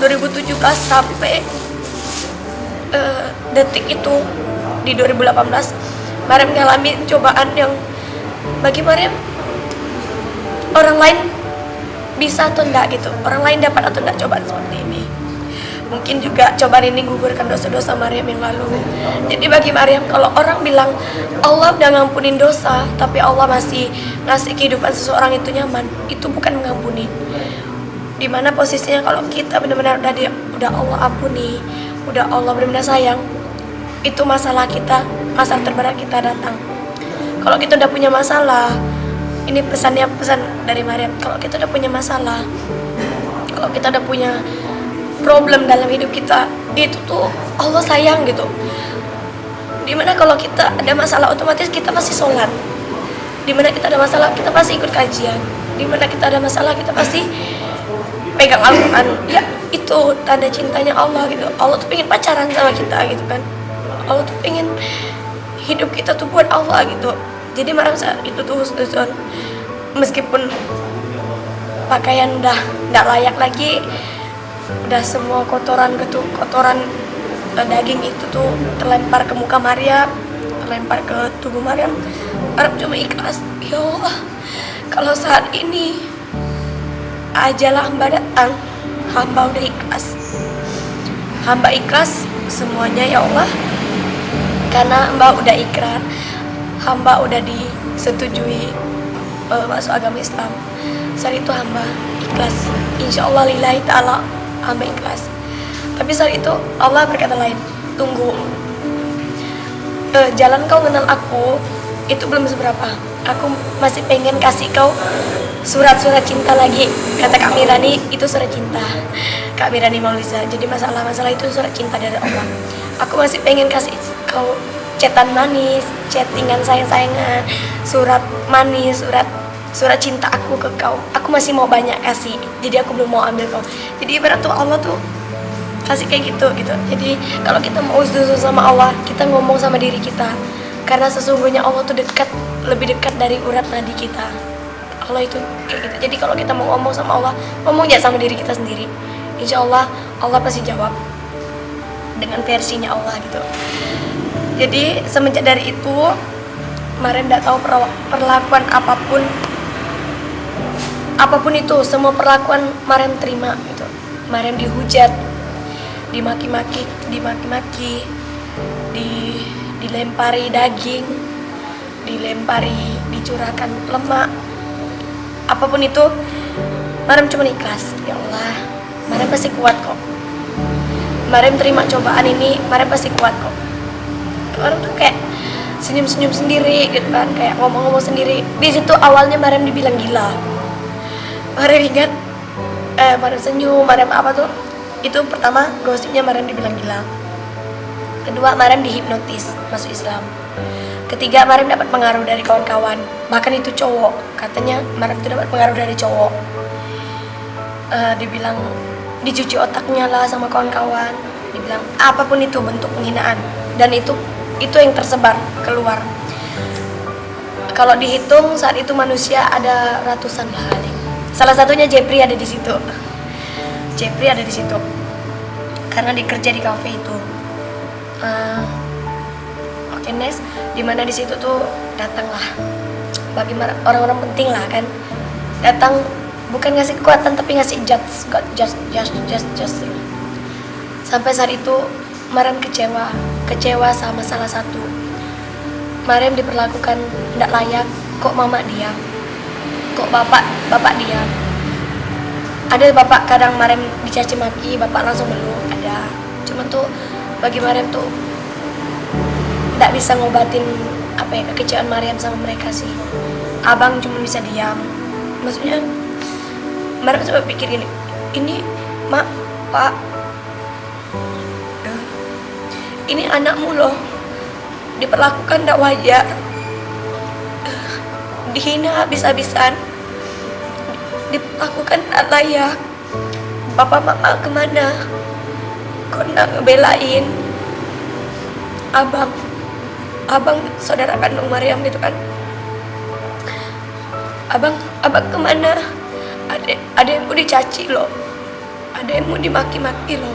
2017 sampai detik itu di 2018. Maryam ngalamin cobaan yang bagi Maryam orang lain bisa atau enggak gitu, orang lain dapat atau enggak cobaan seperti ini. Mungkin juga cobaan ini gugurkan dosa-dosa Maryam yang lalu. Jadi bagi Maryam, kalau orang bilang Allah udah ngampunin dosa tapi Allah masih ngasih kehidupan seseorang itu nyaman, itu bukan mengampuni. Dimana posisinya kalau kita benar-benar udah Allah ampuni, udah Allah benar-benar sayang, itu masalah kita, masalah terberat kita datang. Kalau kita udah punya masalah, ini pesan dari Maryam, kalau kita udah punya masalah, kalau kita udah punya problem dalam hidup kita, itu tuh Allah sayang gitu. Dimana kalau kita ada masalah, otomatis kita masih sholat. Dimana kita ada masalah kita pasti ikut kajian, dimana kita ada masalah kita pasti pegang Al-Quran. Ya itu tanda cintanya Allah gitu. Allah tuh pengen pacaran sama kita gitu kan. Allah tuh pengen hidup kita tuh buat Allah gitu. Jadi Mariam saat itu tuh husnuzon, meskipun pakaian udah nggak layak lagi, udah semua kotoran daging itu tuh terlempar ke muka Mariam, terlempar ke tubuh Mariam. Mariam cuma ikhlas, ya Allah, kalau saat ini ajalah hamba datang, hamba udah ikhlas, hamba ikhlas semuanya ya Allah, karena hamba udah ikrar, hamba udah disetujui masuk agama Islam. Saat itu hamba ikhlas, insya Allah lillahi ta'ala hamba ikhlas. Tapi saat itu Allah berkata lain, tunggu, jalan kau kenal aku itu belum seberapa, aku masih pengen kasih kau surat-surat cinta lagi. Kata Kak Mirani, itu surat cinta, Kak Mirani Mauliza. Jadi masalah itu surat cinta dari Allah. Aku masih pengen kasih kau chatan manis, chattingan sayang-sayangan, surat manis, surat cinta aku ke kau. Aku masih mau banyak kasih, jadi aku belum mau ambil kau. Jadi ibarat tuh Allah tuh kasih kayak gitu. Jadi kalau kita mau husnuzon sama Allah, kita ngomong sama diri kita, karena sesungguhnya Allah tuh lebih dekat dari urat nadi kita. Allah itu kayak gitu. Jadi kalau kita mau ngomong sama Allah, ngomong aja sama diri kita sendiri. Insya Allah Allah pasti jawab dengan versinya Allah gitu. Jadi semenjak dari itu Mariam tidak tahu perlakuan apapun itu, semua perlakuan Mariam terima gitu. Mariam dihujat, dimaki-maki, dilempari daging, dicurahkan lemak, apapun itu Mariam cuma ikhlas. Ya Allah, Mariam pasti kuat kok. Mariam terima cobaan ini, Mariam pasti kuat kok. Mariam tuh kayak senyum-senyum sendiri gitu kan, kayak ngomong-ngomong sendiri. Di situ awalnya Mariam dibilang gila. Mariam ingat, Mariam senyum, Mariam apa tuh? Itu pertama gosipnya Mariam dibilang gila. Kedua, Mariam dihipnotis masuk Islam. Ketiga, Mariam dapat pengaruh dari kawan-kawan, bahkan itu cowok. Katanya Mariam itu dapat pengaruh dari cowok. Dibilang dicuci otaknya lah sama kawan-kawan, dibilang apapun itu bentuk penghinaan, dan itu yang tersebar keluar. Kalau dihitung saat itu manusia ada ratusan lah kali. Salah satunya Jepri ada di situ. Karena dikerja di kafe itu. Oke, next, dimana di situ tuh datanglah bagi orang-orang penting lah kan, datang bukan ngasih kekuatan tapi ngasih just. Sampai saat itu Mariam kecewa sama salah satu. Mariam diperlakukan tidak layak. Kok mama diam, kok bapak diam. Ada bapak kadang Mariam dicaci maki, bapak langsung meluk, ada. Cuman tuh bagi Mariam tuh tidak bisa ngobatin kekecewaan Mariam sama mereka sih. Abang cuma bisa diam. Maksudnya Mariam coba pikir ini mak, pak, ini anakmu loh, diperlakukan tidak wajar, dihina habis-habisan, diperlakukan tidak layak. Bapak mama kemana? Kok nak ngebelain abang saudara kandung Mariam gitu kan? Abang kemana? Ada yang mau dicaci loh, ada yang mau dimaki-maki loh,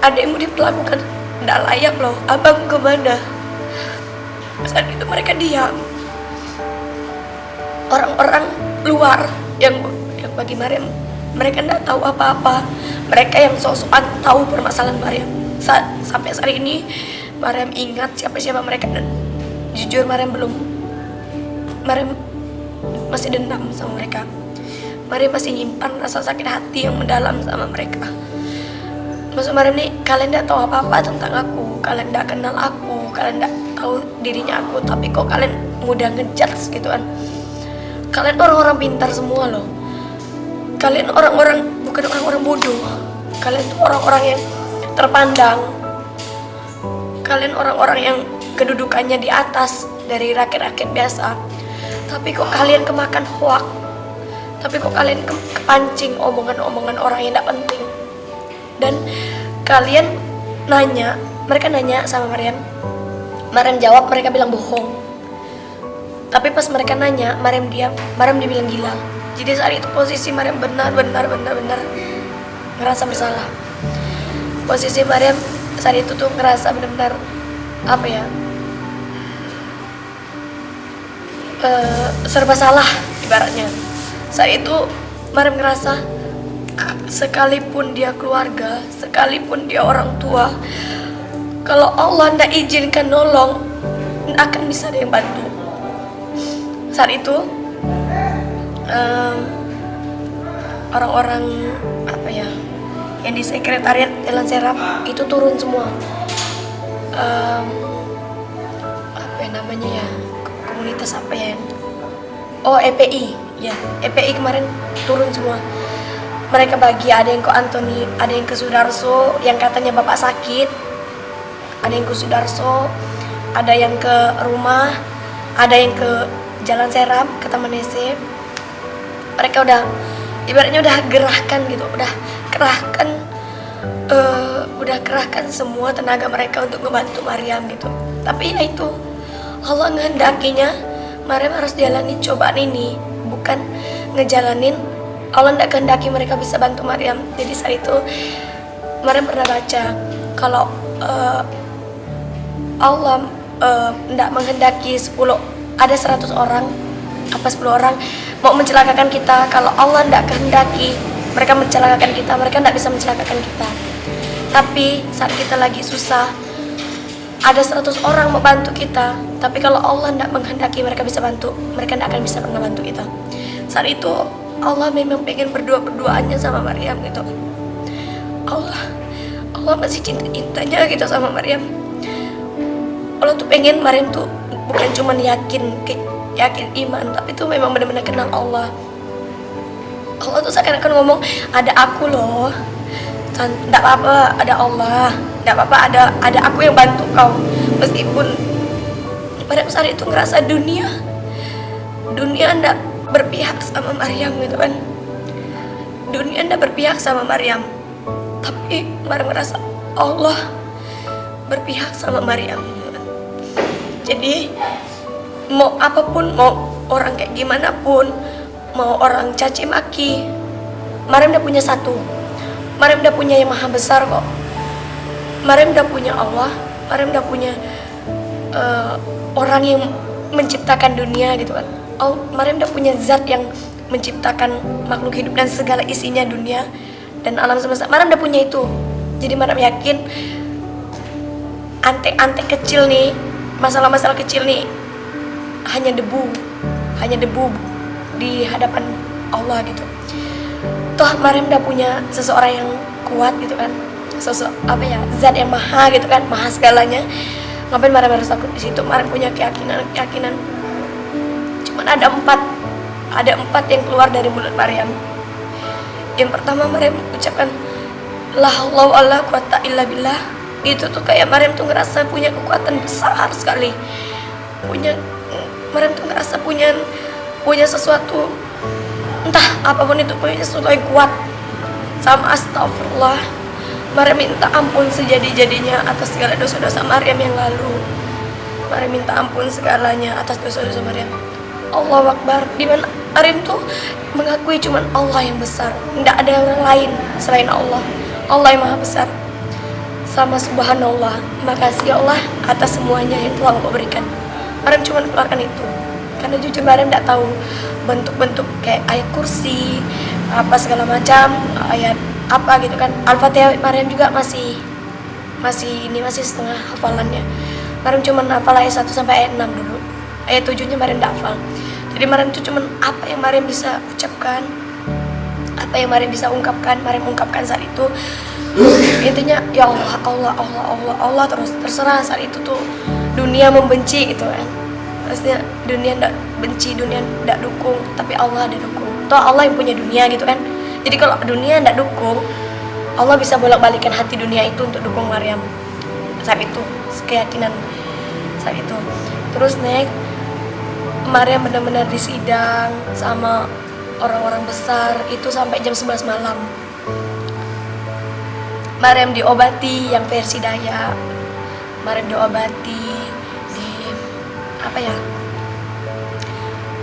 ada yang mau diperlakukan tidak layak loh. Abang kemana? Saat itu mereka diam. Orang-orang luar yang bagi Mariam, mereka tidak tahu apa-apa. Mereka yang sok-sokan tahu permasalahan Mariam. Sampai saat ini Mariam ingat siapa-siapa mereka, dan jujur Mariam masih dendam sama mereka. Mariam masih nyimpan rasa sakit hati yang mendalam sama mereka. Maksud Mariam nih, kalian tidak tahu apa-apa tentang aku, kalian tidak kenal aku, kalian tidak tahu dirinya aku, tapi kok kalian mudah ngejudge gitu kan. Kalian orang-orang pintar semua loh. Kalian bukan orang-orang bodoh. Kalian tuh orang-orang yang terpandang. Kalian orang-orang yang kedudukannya di atas dari rakyat-rakyat biasa. Tapi kok kalian kemakan hoak, tapi kok kalian kepancing omongan-omongan orang yang tidak penting. Dan kalian nanya, mereka nanya sama Maryam jawab, mereka bilang bohong. Tapi pas mereka nanya, Maryam diam, Maryam dibilang gila. Jadi saat itu posisi Maryam benar-benar ngerasa bersalah. Posisi Maryam saat itu tuh ngerasa benar-benar apa ya, serba salah ibaratnya. Saat itu Maryam ngerasa sekalipun dia keluarga, sekalipun dia orang tua, kalau Allah ndak izinkan nolong, ndak akan bisa ada yang bantu. Saat itu orang-orang apa ya, yang di sekretariat Jalan Serap itu turun semua. Apa ya namanya ya, komunitas apa ya? Oh, EPI ya, EPI kemarin turun semua. Mereka bagi, ada yang ke Antoni, ada yang ke Sudarso yang katanya bapak sakit, ada yang ke Sudarso, ada yang ke rumah, ada yang ke Jalan Serap, ke Taman EC. Mereka udah ibaratnya udah gerahkan gitu, udah kerahkan semua tenaga mereka untuk membantu Maryam gitu. Tapi ya itu, Allah ngehendakinya Maryam harus jalanin cobaan ini, bukan ngejalanin. Allah tidak kehendaki mereka bisa bantu Maryam. Jadi saat itu Maryam pernah baca kalau Allah tidak menghendaki 100 orang apa 10 orang mau mencelakakan kita. Kalau Allah tidak kehendaki mereka mencelakakan kita, mereka tidak bisa mencelakakan kita. Tapi saat kita lagi susah, ada 100 orang mau bantu kita, tapi kalau Allah tidak menghendaki mereka bisa bantu, mereka tidak akan bisa pernah bantu kita. Saat itu Allah memang pengen berdoanya sama Maryam gitu. Allah masih cinta-cintanya gitu sama Maryam. Allah tuh pengen Maryam tuh bukan cuma yakin iman, tapi tuh memang benar-benar kenal Allah. Allah tuh seakan-akan ngomong, ada aku loh, tidak apa-apa ada Allah, tidak apa-apa ada aku yang bantu kau. Meskipun Maryam saat itu ngerasa dunia tidak berpihak sama Maryam gitu kan, dunia tidak berpihak sama Maryam, tapi Maryam ngerasa Allah berpihak sama Maryam gitu kan. Jadi mau apapun, mau orang kayak gimana pun, mau orang caci maki, Maryam udah punya satu, Maryam udah punya yang maha besar kok. Maryam udah punya Allah, Maryam udah punya orang yang menciptakan dunia gitu kan. Maryam udah punya zat yang menciptakan makhluk hidup dan segala isinya dunia dan alam semesta. Maryam udah punya itu. Jadi Maryam yakin antek-antek kecil nih, masalah-masalah kecil nih hanya debu di hadapan Allah gitu. Toh Maryam udah punya seseorang yang kuat gitu kan, zat yang maha gitu kan, maha segalanya. Ngapain Maryam harus takut di situ? Maryam punya keyakinan. Cuman ada empat yang keluar dari mulut Maryam. Yang pertama Maryam ucapkan la haula wala quwata illa billah. Itu tuh kayak Maryam tuh ngerasa punya kekuatan besar sekali. Maryam tuh ngerasa punya sesuatu, entah apapun itu, punya sesuatu yang kuat. Sama astagfirullah, Maryam minta ampun sejadi-jadinya atas segala dosa-dosa Maryam yang lalu. Maryam minta ampun segalanya atas dosa-dosa Maryam. Allahu Akbar. Di mana Maryam tuh mengakui cuman Allah yang besar, tidak ada orang lain selain Allah. Allah yang maha besar. Sama subhanallah, makasih ya Allah atas semuanya yang telah Engkau berikan. Maryam cuma keluarkan itu, karena jujur Maryam tidak tahu bentuk-bentuk kayak ayat kursi apa segala macam, ayat apa gitu kan. Al-Fatihah Maryam juga masih setengah hafalannya. Maryam cuma hafal ayat 1 sampai ayat 6 dulu. Ayat 7-nya Maryam tidak hafal. Jadi Maryam itu cuma apa yang Maryam bisa ucapkan, apa yang Maryam bisa ungkapkan, Maryam ungkapkan saat itu. Intinya ya Allah terus. Terserah saat itu tuh dunia membenci gitu kan. Maksudnya dunia tidak benci, dunia tidak dukung, tapi Allah ada dukung. Toh Allah yang punya dunia gitu kan. Jadi kalau dunia tidak dukung, Allah bisa bolak-balikan hati dunia itu untuk dukung Maryam. Saat itu keyakinan saat itu. Terus next Maryam benar-benar disidang sama orang-orang besar itu sampai jam 11 malam. Maryam diobati yang versi Dayak. Maryam diobati di apa ya?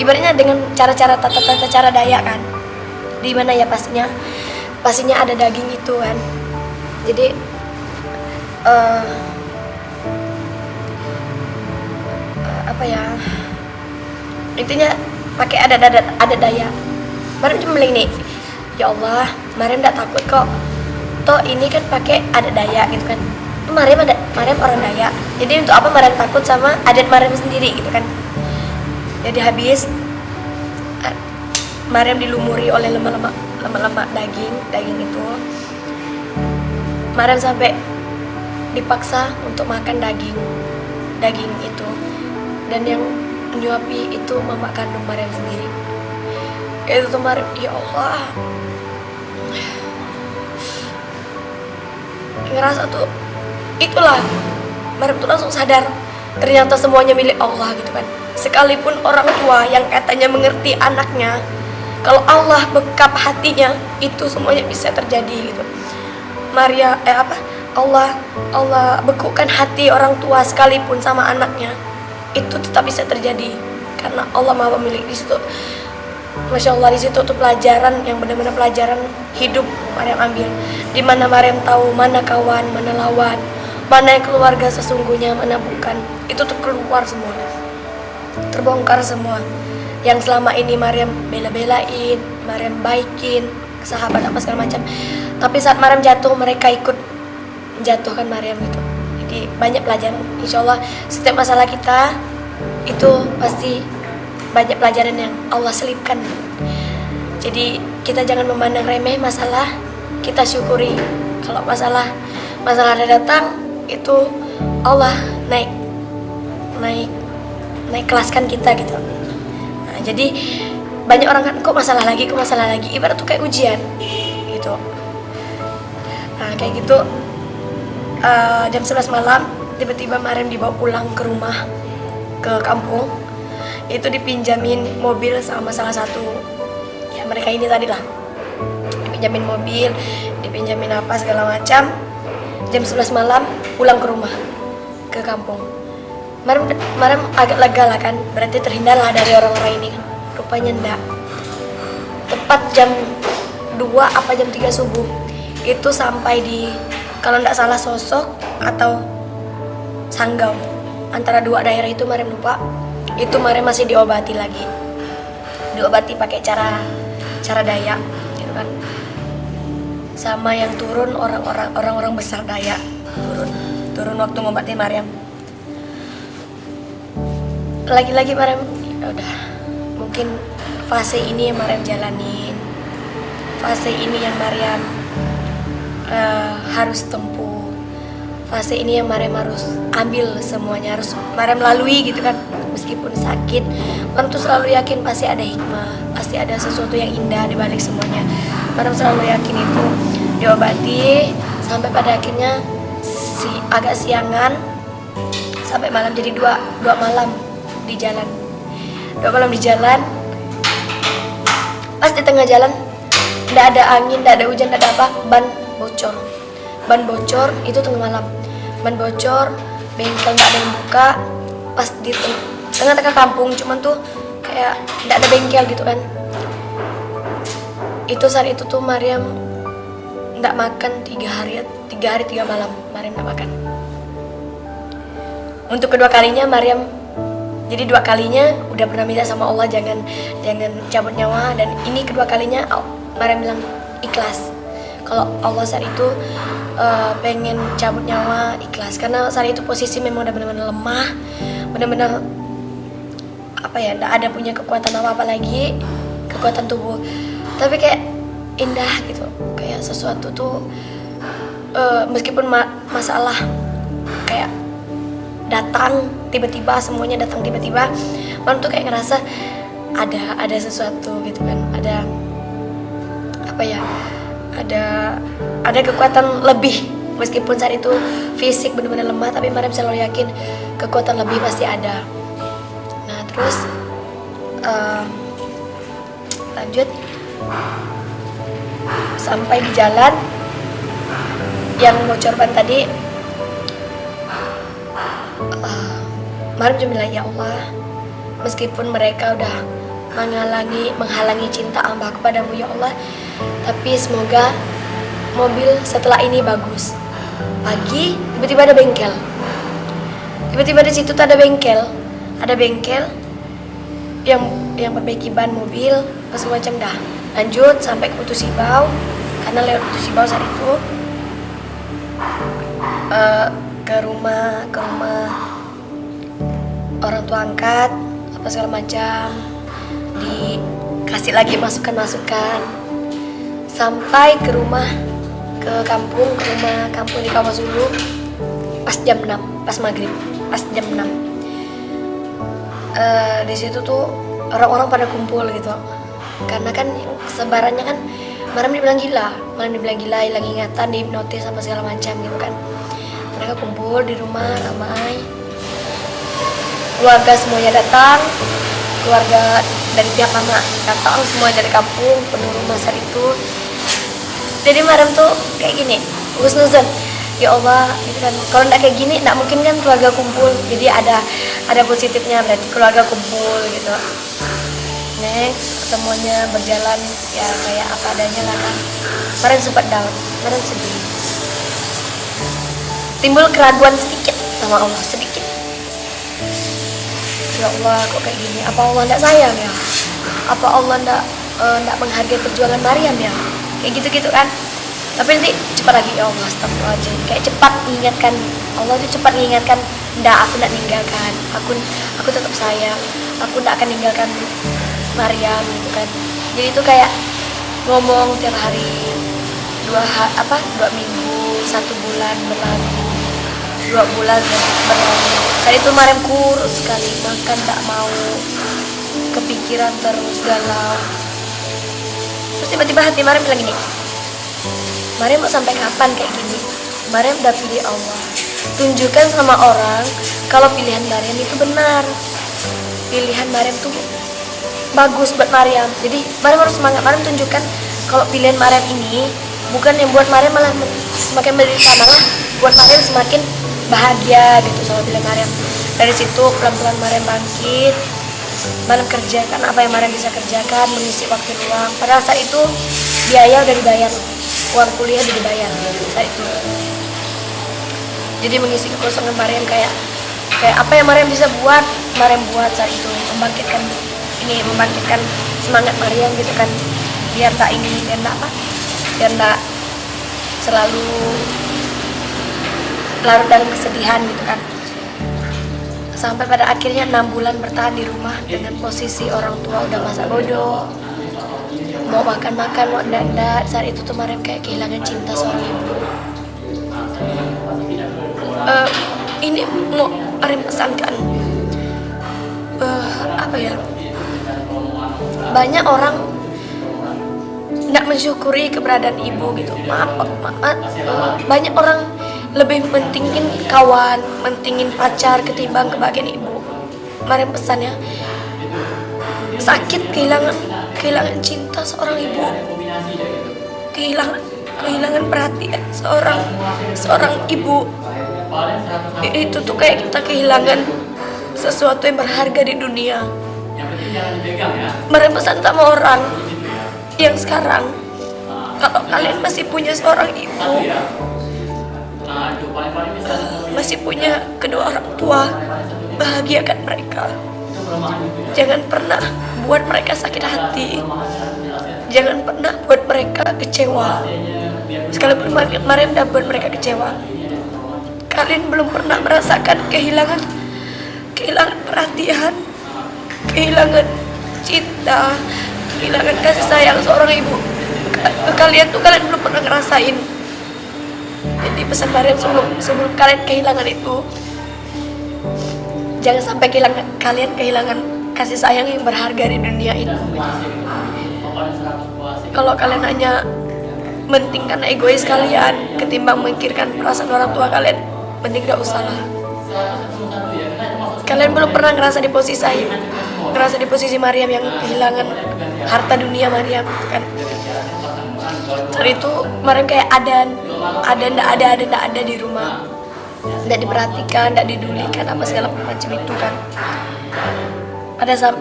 Ibaratnya dengan cara-cara tata cara Dayak kan. Di mana ya pastinya ada daging itu kan. Jadi apa ya? Intinya pakai ada Dayak. Maryam cuma bilang nih, ya Allah, Maryam enggak takut kok. Toh ini kan pakai adat Dayak gitu kan. Maryam orang Dayak. Jadi untuk apa Maryam takut sama adat Maryam sendiri gitu kan. Jadi habis Maryam dilumuri oleh lemak-lemak daging itu. Maryam sampai dipaksa untuk makan daging itu. Dan yang menyuapi itu mama kandung Maryam sendiri. Itu tuh Maryam, ya Allah, ngerasa tuh itulah Maryam tuh langsung sadar ternyata semuanya milik Allah gitu kan. Sekalipun orang tua yang katanya mengerti anaknya, kalau Allah bekap hatinya, itu semuanya bisa terjadi gitu. Allah bekukan hati orang tua sekalipun sama anaknya, itu tetap bisa terjadi karena Allah Maha Pemilik. Di situ Masya Allah, di situ tuh pelajaran yang benar-benar pelajaran hidup Maryam ambil, di mana Maryam tahu mana kawan, mana lawan, mana yang keluarga sesungguhnya, mana bukan. Itu tuh keluar semua, terbongkar semua. Yang selama ini Maryam bela-belain, Maryam baikin sahabat apa segala macam. Tapi saat Maryam jatuh, mereka ikut menjatuhkan Maryam gitu. Jadi banyak pelajaran. Insya Allah setiap masalah kita itu pasti banyak pelajaran yang Allah selipkan. Jadi kita jangan memandang remeh masalah, kita syukuri. Kalau masalah ada datang, itu Allah naik kelaskan kita gitu. Nah, jadi banyak orang kan kok masalah lagi, ibarat tuh kayak ujian gitu. Nah kayak gitu jam 11 malam tiba-tiba Maryam dibawa pulang ke rumah, ke kampung. Itu dipinjamin mobil sama salah satu ya mereka ini tadi lah, dipinjamin mobil, dipinjamin apa segala macam. Jam 11 malam pulang ke rumah, ke kampung. Maryam agak lega lah kan, berarti terhindar lah dari orang-orang ini kan. Rupanya enggak. Tepat jam 2 apa jam 3 subuh itu sampai di, kalau enggak salah, Sosok atau Sanggau, antara dua daerah itu Maryam lupa. Itu Maryam masih diobati lagi, diobati pakai cara Dayak gitu kan. Sama yang turun orang-orang besar Dayak turun waktu ngobati Maryam. Lagi-lagi Maryam, ya udah, mungkin fase ini yang Maryam jalanin, fase ini yang Maryam harus tempuh, fase ini yang Maryam harus ambil semuanya, harus Maryam lalui gitu kan. Meskipun sakit, Maryam tuh selalu yakin pasti ada hikmah, pasti ada sesuatu yang indah di balik semuanya. Maryam selalu yakin itu. Diobati sampai pada akhirnya agak siangan, sampai malam. Jadi dua malam di jalan. 2 malam di jalan. Pas di tengah jalan, nggak ada angin, nggak ada hujan, nggak ada apa, ban bocor itu tengah malam. Ban bocor, bengkel nggak ada yang buka. Pas di tengah-tengah kampung, cuman tuh kayak nggak ada bengkel gitu kan. Itu saat itu tuh Maryam nggak makan 3 hari 3 malam. Maryam nggak makan. Untuk kedua kalinya Maryam, jadi 2 kalinya udah pernah minta sama Allah jangan cabut nyawa, dan ini kedua kalinya Maryam bilang ikhlas. Kalau Allah saat itu pengen cabut nyawa, ikhlas, karena saat itu posisi memang udah benar-benar lemah, benar-benar apa ya, nggak ada punya kekuatan apa lagi, kekuatan tubuh. Tapi kayak indah gitu, kayak sesuatu tuh meskipun masalah kayak datang tiba-tiba, semuanya datang tiba-tiba, Maryam tuh kayak ngerasa ada sesuatu gitu kan, ada apa ya, ada kekuatan lebih Meskipun saat itu fisik benar-benar lemah, tapi Mariam selalu yakin kekuatan lebih pasti ada. Nah terus lanjut sampai di jalan yang bocor ban tadi, Mariam cuma bilang, ya Allah, meskipun mereka udah menghalangi cinta hamba kepadamu ya Allah, tapi semoga mobil setelah ini bagus. Pagi tiba-tiba ada bengkel, tiba-tiba di situ tuh ada bengkel yang perbaiki ban mobil segala macam. Dah lanjut sampai ke Putu Sibau, karena lewat Putu Sibau saat itu ke rumah orang tua angkat apa segala macam, dikasih lagi masukan sampai ke rumah kampung di Kawasulu pas jam 6, pas maghrib, pas jam 6. Di situ tuh orang-orang pada kumpul gitu, karena kan sebarannya kan Mariam dibilang gila, hilang ingatan, dihipnotis apa segala macam gitu kan. Mereka kumpul di rumah ramai, keluarga semuanya datang, keluarga dari pihak mama datang, semua dari kampung, penuh rumah saat itu. Jadi Mariam tuh kayak gini, husnuzon, ya Allah gitu kan. Kalau nggak kayak gini nggak mungkin kan keluarga kumpul, jadi ada positifnya, berarti keluarga kumpul gitu. Next semuanya berjalan ya kayak apa adanya lah kan. Mariam sempat down, Mariam sedih, timbul keraguan sedikit sama Allah, sedikit. Ya Allah kok kayak gini, apa Allah nggak sayang ya, apa Allah nggak menghargai perjuangan Mariam ya, kayak gitu kan. Tapi nanti cepat lagi, ya Allah astagfirullahaladzim, kayak cepat mengingatkan, Allah itu cepat mengingatkan, aku nggak ninggalkan, aku tetap sayang, aku nggak akan ninggalkan Mariam gitu kan. Jadi itu kayak ngomong tiap hari, 2 minggu, 1 bulan berlalu, 2 bulan berlalu. Saat itu Mariam kurus sekali, makan tak mau, kepikiran terus, galau. Terus tiba-tiba hati Mariam bilang gini, Mariam mau sampai kapan kayak gini? Mariam udah pilih Allah, tunjukkan sama orang kalau pilihan Mariam itu benar, pilihan Mariam tuh bagus buat Mariam. Jadi Mariam harus semangat, Mariam tunjukkan kalau pilihan Mariam ini bukan yang buat Mariam malah semakin menderita, malah buat Mariam semakin bahagia gitu sama pilihan Mariam. Dari situ pelan-pelan Mariam bangkit, Mariam kerjakan apa yang Mariam bisa kerjakan, mengisi waktu luang. Padahal saat itu biaya udah dibayar, uang kuliah udah dibayar saat itu. Jadi mengisi kekosongan Mariam kayak apa yang Mariam bisa buat, Mariam buat saat itu, membangkitkan semangat Mariam gitu kan, biar tak selalu larut dalam kesedihan gitu kan. Sampai pada akhirnya 6 bulan bertahan di rumah dengan posisi orang tua udah masa bodoh, mau makan mau enggak. Saat itu tuh Mariam kayak kehilangan cinta seorang ibu. Ini mau Mariam pesankan, apa ya, banyak orang nggak mensyukuri keberadaan ibu gitu. Banyak orang lebih mentingin kawan, mentingin pacar ketimbang kebahagiaan ibu. Mariam pesannya, sakit kehilangan cinta seorang ibu, kehilangan perhatian seorang ibu. Itu tuh kayak kita kehilangan sesuatu yang berharga di dunia. Mariam pesan sama orang yang sekarang, kalau kalian masih punya seorang ibu, masih punya kedua orang tua, bahagiakan mereka. Jangan pernah buat mereka sakit hati, jangan pernah buat mereka kecewa. Sekalipun Mariam udah buat mereka kecewa, kalian belum pernah merasakan kehilangan perhatian, kehilangan cinta, kehilangan kasih sayang seorang ibu. Kalian belum pernah ngerasain. Jadi pesan Mariam, sebelum kalian kehilangan itu, jangan sampai kalian kehilangan kasih sayang yang berharga di dunia itu. Kalau kalian hanya penting karena egois kalian ketimbang memikirkan perasaan orang tua kalian, penting gak usah lah. Kalian belum pernah ngerasa di posisi saya, ngerasa di posisi Maryam yang kehilangan harta dunia Maryam kan. Saat itu Maryam kayak ndak ada di rumah, ndak diperhatikan, ndak didulikan apa segala macam itu kan.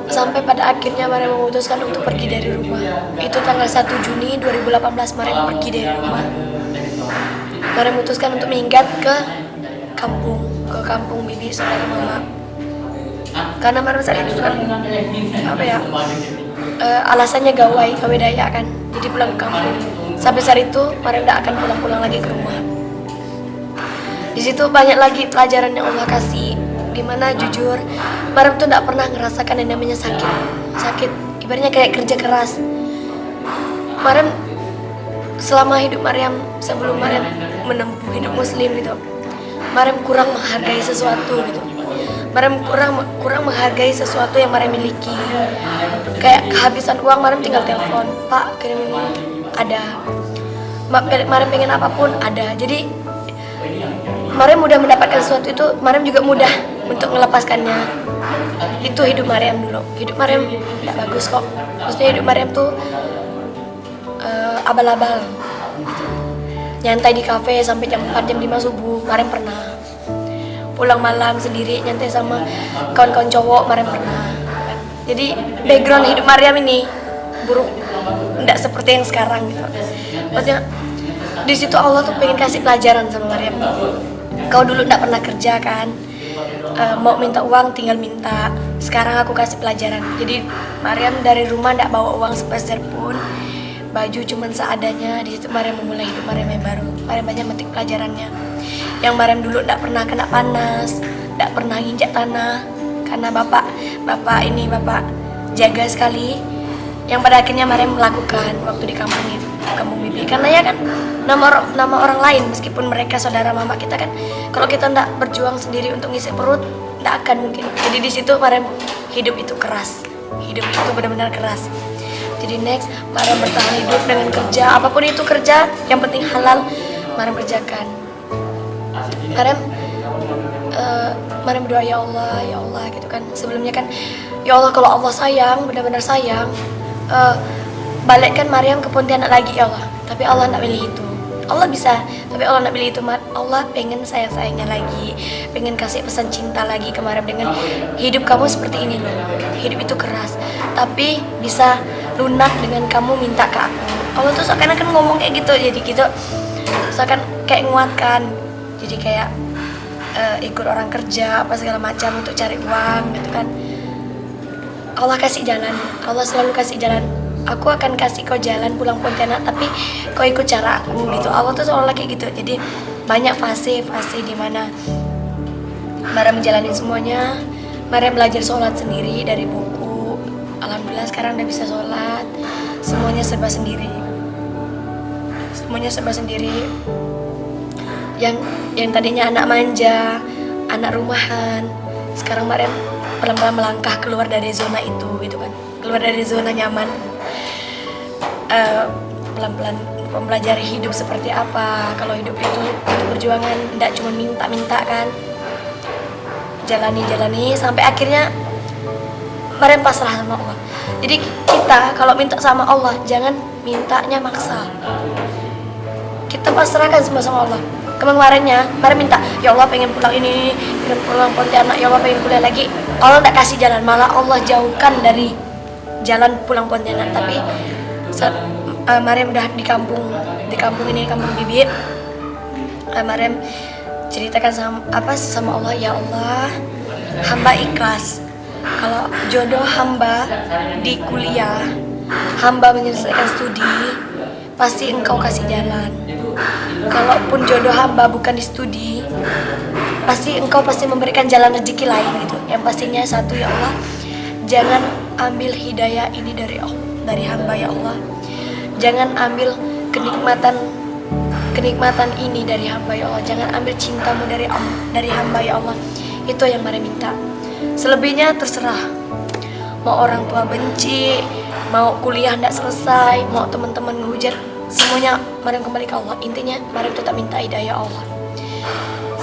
Sampai pada akhirnya Maryam memutuskan untuk pergi dari rumah. Itu tanggal 1 Juni 2018 Maryam pergi dari rumah. Maryam memutuskan untuk minggat ke kampung bibi saudara mama. Karena Maryam saat itu kan alasannya gawe daya kan, jadi pulang ke kampung. Sampai saat itu Maryam tidak akan pulang lagi ke rumah. Di situ banyak lagi pelajaran yang Allah kasih, dimana jujur Maryam tuh tidak pernah ngerasakan yang namanya sakit. Ibaratnya kayak kerja keras. Maryam selama hidup Maryam, sebelum Maryam menempuh hidup Muslim gitu, Maryam kurang menghargai sesuatu gitu. Maryam kurang menghargai sesuatu yang Maryam miliki. Kayak kehabisan uang, Maryam tinggal telepon, Pak kirim ini, ada. Maryam pengen apapun ada. Jadi Maryam mudah mendapatkan sesuatu itu, Maryam juga mudah untuk melepaskannya. Itu hidup Maryam dulu. Hidup Maryam tidak bagus kok. Maksudnya hidup Maryam tuh abal-abal. Nyantai di kafe sampai jam 4 jam 5 subuh, Maryam pernah. Pulang malam sendiri nyantai sama kawan-kawan cowok, Maryam pernah. Jadi background hidup Maryam ini buruk, tidak seperti yang sekarang gitu. Maksudnya di situ Allah tuh pengen kasih pelajaran sama Maryam. Kau dulu tidak pernah kerja kan, mau minta uang tinggal minta. Sekarang aku kasih pelajaran. Jadi Maryam dari rumah tidak bawa uang sepeser pun, baju cuman seadanya. Di situ Maryam memulai hidup Maryam yang baru. Maryam banyak metik pelajarannya. Yang Maryam dulu tidak pernah kena panas, tidak pernah nginjak tanah, karena bapak jaga sekali. Yang pada akhirnya Maryam melakukan waktu di kampung bibi. Karena ya kan nama orang lain, meskipun mereka saudara mama kita kan, kalau kita tidak berjuang sendiri untuk ngisi perut, tidak akan mungkin. Jadi di situ Maryam hidup itu keras, hidup itu benar-benar keras. Jadi next Maryam bertahan hidup dengan kerja, apapun itu kerja, yang penting halal, Maryam kerjakan. Maryam berdoa ya Allah gitu kan. Sebelumnya kan ya Allah, kalau Allah sayang, benar-benar sayang, balikkan Maryam ke Pontianak lagi ya Allah. Tapi Allah tidak pilih itu. Allah bisa, tapi Allah tidak pilih itu. Allah pengen sayangnya lagi, pengen kasih pesan cinta lagi ke Maryam dengan hidup kamu seperti ini loh. Hidup itu keras, tapi bisa lunak dengan kamu minta ke aku. Allah tuh seakan-akan ngomong kayak gitu, jadi gitu seakan kayak nguatkan. Jadi kayak ikut orang kerja apa segala macam untuk cari uang gitu kan. Allah kasih jalan, Allah selalu kasih jalan. Aku akan kasih kau jalan pulang Pontianak, tapi kau ikut cara aku gitu. Allah tuh seolah kayak gitu. Jadi banyak fase di mana Maryam menjalani semuanya. Maryam belajar sholat sendiri dari buku. Alhamdulillah sekarang udah bisa sholat. Semuanya serba sendiri. Yang tadinya anak manja, anak rumahan, sekarang Maryam pelan-pelan melangkah keluar dari zona itu gitu kan, keluar dari zona nyaman, pelan-pelan mempelajari hidup seperti apa. Kalau hidup itu perjuangan, tidak cuma minta-minta kan, jalani sampai akhirnya Maryam pasrah sama Allah. Jadi kita kalau minta sama Allah jangan mintanya maksa, kita pasrahkan semua sama Allah. Kemarinnya Maryam minta, ya Allah pengen pulang ini, pengen pulang Pontianak, ya Allah pengen kuliah lagi. Allah tidak kasih jalan, malah Allah jauhkan dari jalan pulang Pontianak. Tapi saat Maryam udah di kampung ini, kampung bibi, Maryam ceritakan sama Allah, ya Allah, hamba ikhlas. Kalau jodoh hamba di kuliah, hamba menyelesaikan studi, pasti Engkau kasih jalan. Kalaupun jodoh hamba bukan di studi, pasti Engkau memberikan jalan rezeki lain gitu. Yang pastinya satu, ya Allah, jangan ambil hidayah ini dari hamba ya Allah. Jangan ambil kenikmatan ini dari hamba ya Allah. Jangan ambil cintamu dari hamba ya Allah. Itu yang Maryam minta. Selebihnya terserah. Mau orang tua benci, mau kuliah tidak selesai, mau teman-teman ngehujat, semuanya Maryam kembali ke Allah. Intinya Maryam tetap minta hidayah Allah.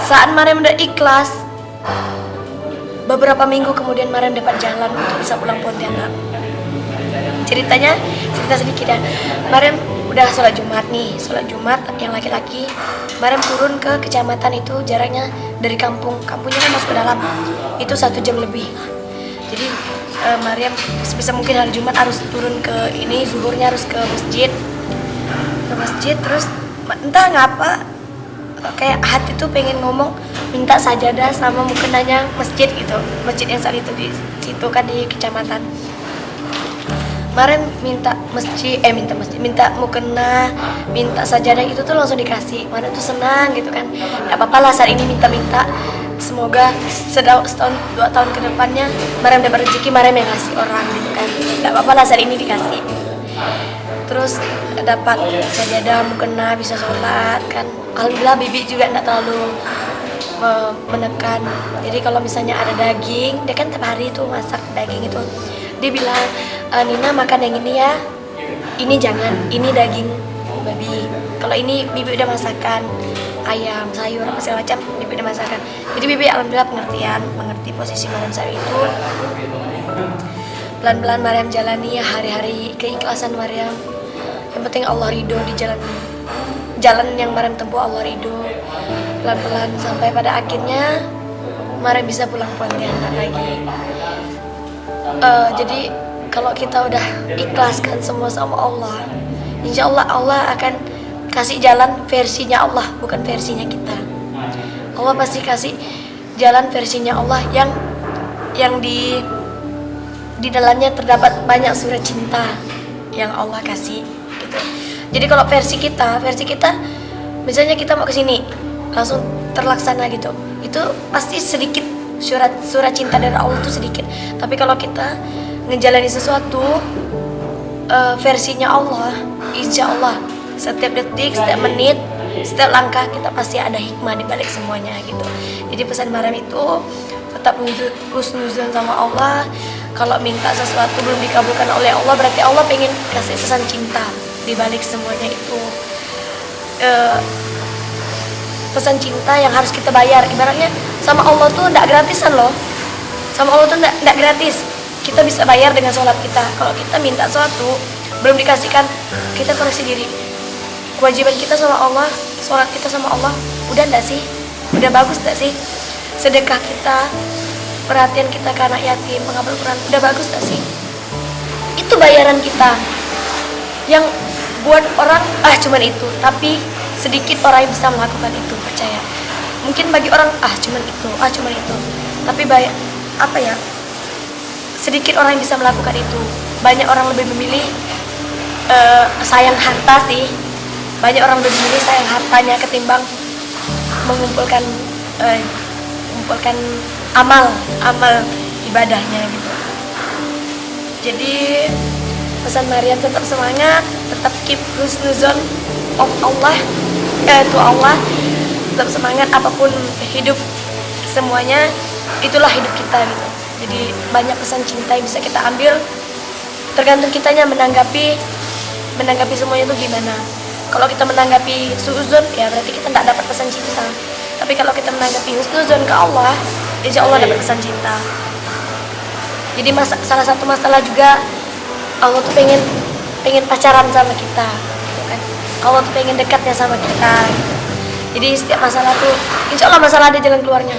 Saat Maryam udah ikhlas, beberapa minggu kemudian Maryam dapat jalan untuk bisa pulang Pontianak. Cerita sedikit ya. Maryam udah sholat Jumat nih, sholat Jumat yang laki-laki. Maryam turun ke kecamatan itu, jaraknya dari kampungnya kan masuk ke dalam, itu 1 jam lebih. Jadi Maryam sebisa mungkin hari Jumat harus turun ke ini, zuhurnya harus ke masjid, terus entah ngapa kayak hati tuh pengen ngomong minta sajadah sama mukenanya masjid gitu, masjid yang saat itu di situ kan di kecamatan. Maryam minta mukena, minta sajadah itu tuh langsung dikasih. Maryam tuh senang gitu kan. Gak apa-apa lah saat ini minta-minta. Semoga setahun 2 tahun ke depannya Maryam dapat rezeki, Maryam yang ngasih orang gitu kan. Gak apa-apa lah saat ini dikasih. Terus dapat sajadah, mukena, bisa sholat kan. Alhamdulillah bibi juga gak terlalu menekan. Jadi kalau misalnya ada daging, dia kan tiap hari tuh masak daging itu. Dia bilang, Nina makan yang ini ya, ini jangan, ini daging babi. Kalau ini bibi udah masakan ayam, sayur, apa segala macam, bibi udah masakan. Jadi bibi alhamdulillah mengerti posisi Maryam saat itu. Pelan-pelan Maryam jalani hari-hari keikhlasan Maryam. Yang penting Allah ridho di jalan yang Maryam tempuh, Allah ridho. Pelan-pelan sampai pada akhirnya Maryam bisa pulang Pontianak lagi. Jadi kalau kita udah ikhlaskan semua sama Allah, insya Allah Allah akan kasih jalan versinya Allah, bukan versinya kita. Allah pasti kasih jalan versinya Allah yang di dalamnya terdapat banyak surat cinta yang Allah kasih gitu. Jadi kalau versi kita misalnya kita mau ke sini langsung terlaksana gitu, itu pasti sedikit surat cinta dari Allah itu sedikit. Tapi kalau kita ngejalani sesuatu versinya Allah, insya Allah setiap detik, setiap menit, setiap langkah kita pasti ada hikmah di balik semuanya gitu. Jadi pesan Maryam itu tetap husnuzon sama Allah. Kalau minta sesuatu belum dikabulkan oleh Allah, berarti Allah pengen kasih pesan cinta di balik semuanya itu. Pesan cinta yang harus kita bayar. Ibaratnya sama Allah tuh enggak gratisan loh. Sama Allah tuh enggak gratis. Kita bisa bayar dengan sholat kita. Kalau kita minta sesuatu belum dikasihkan, kita koreksi diri. Kewajiban kita sama Allah, sholat kita sama Allah, udah enggak sih? Udah bagus enggak sih? Sedekah kita, perhatian kita ke anak yatim, menghafal Quran, udah bagus enggak sih? Itu bayaran kita. Yang buat orang cuman itu, tapi sedikit orang yang bisa melakukan itu, percaya. Mungkin bagi orang cuman itu. Tapi sedikit orang yang bisa melakukan itu. Banyak orang lebih memilih sayang harta sih. Banyak orang lebih memilih sayang hartanya ketimbang mengumpulkan amal ibadahnya gitu. Jadi pesan Maryam tetap semangat, tetap keep husnuzon of Allah, to Allah, tetap semangat apapun hidup semuanya, itulah hidup kita gitu. Jadi banyak pesan cinta yang bisa kita ambil, tergantung kitanya menanggapi semuanya itu gimana. Kalau kita menanggapi suuzon, ya berarti kita tidak dapat pesan cinta. Tapi kalau kita menanggapi husnuzon ke Allah, insya Allah dapat pesan cinta. Jadi salah satu masalah juga Allah tuh pengen pacaran sama kita, gitu kan? Allah tuh pengen dekatnya sama kita. Gitu. Jadi setiap masalah tuh, insya Allah masalah ada jalan keluarnya.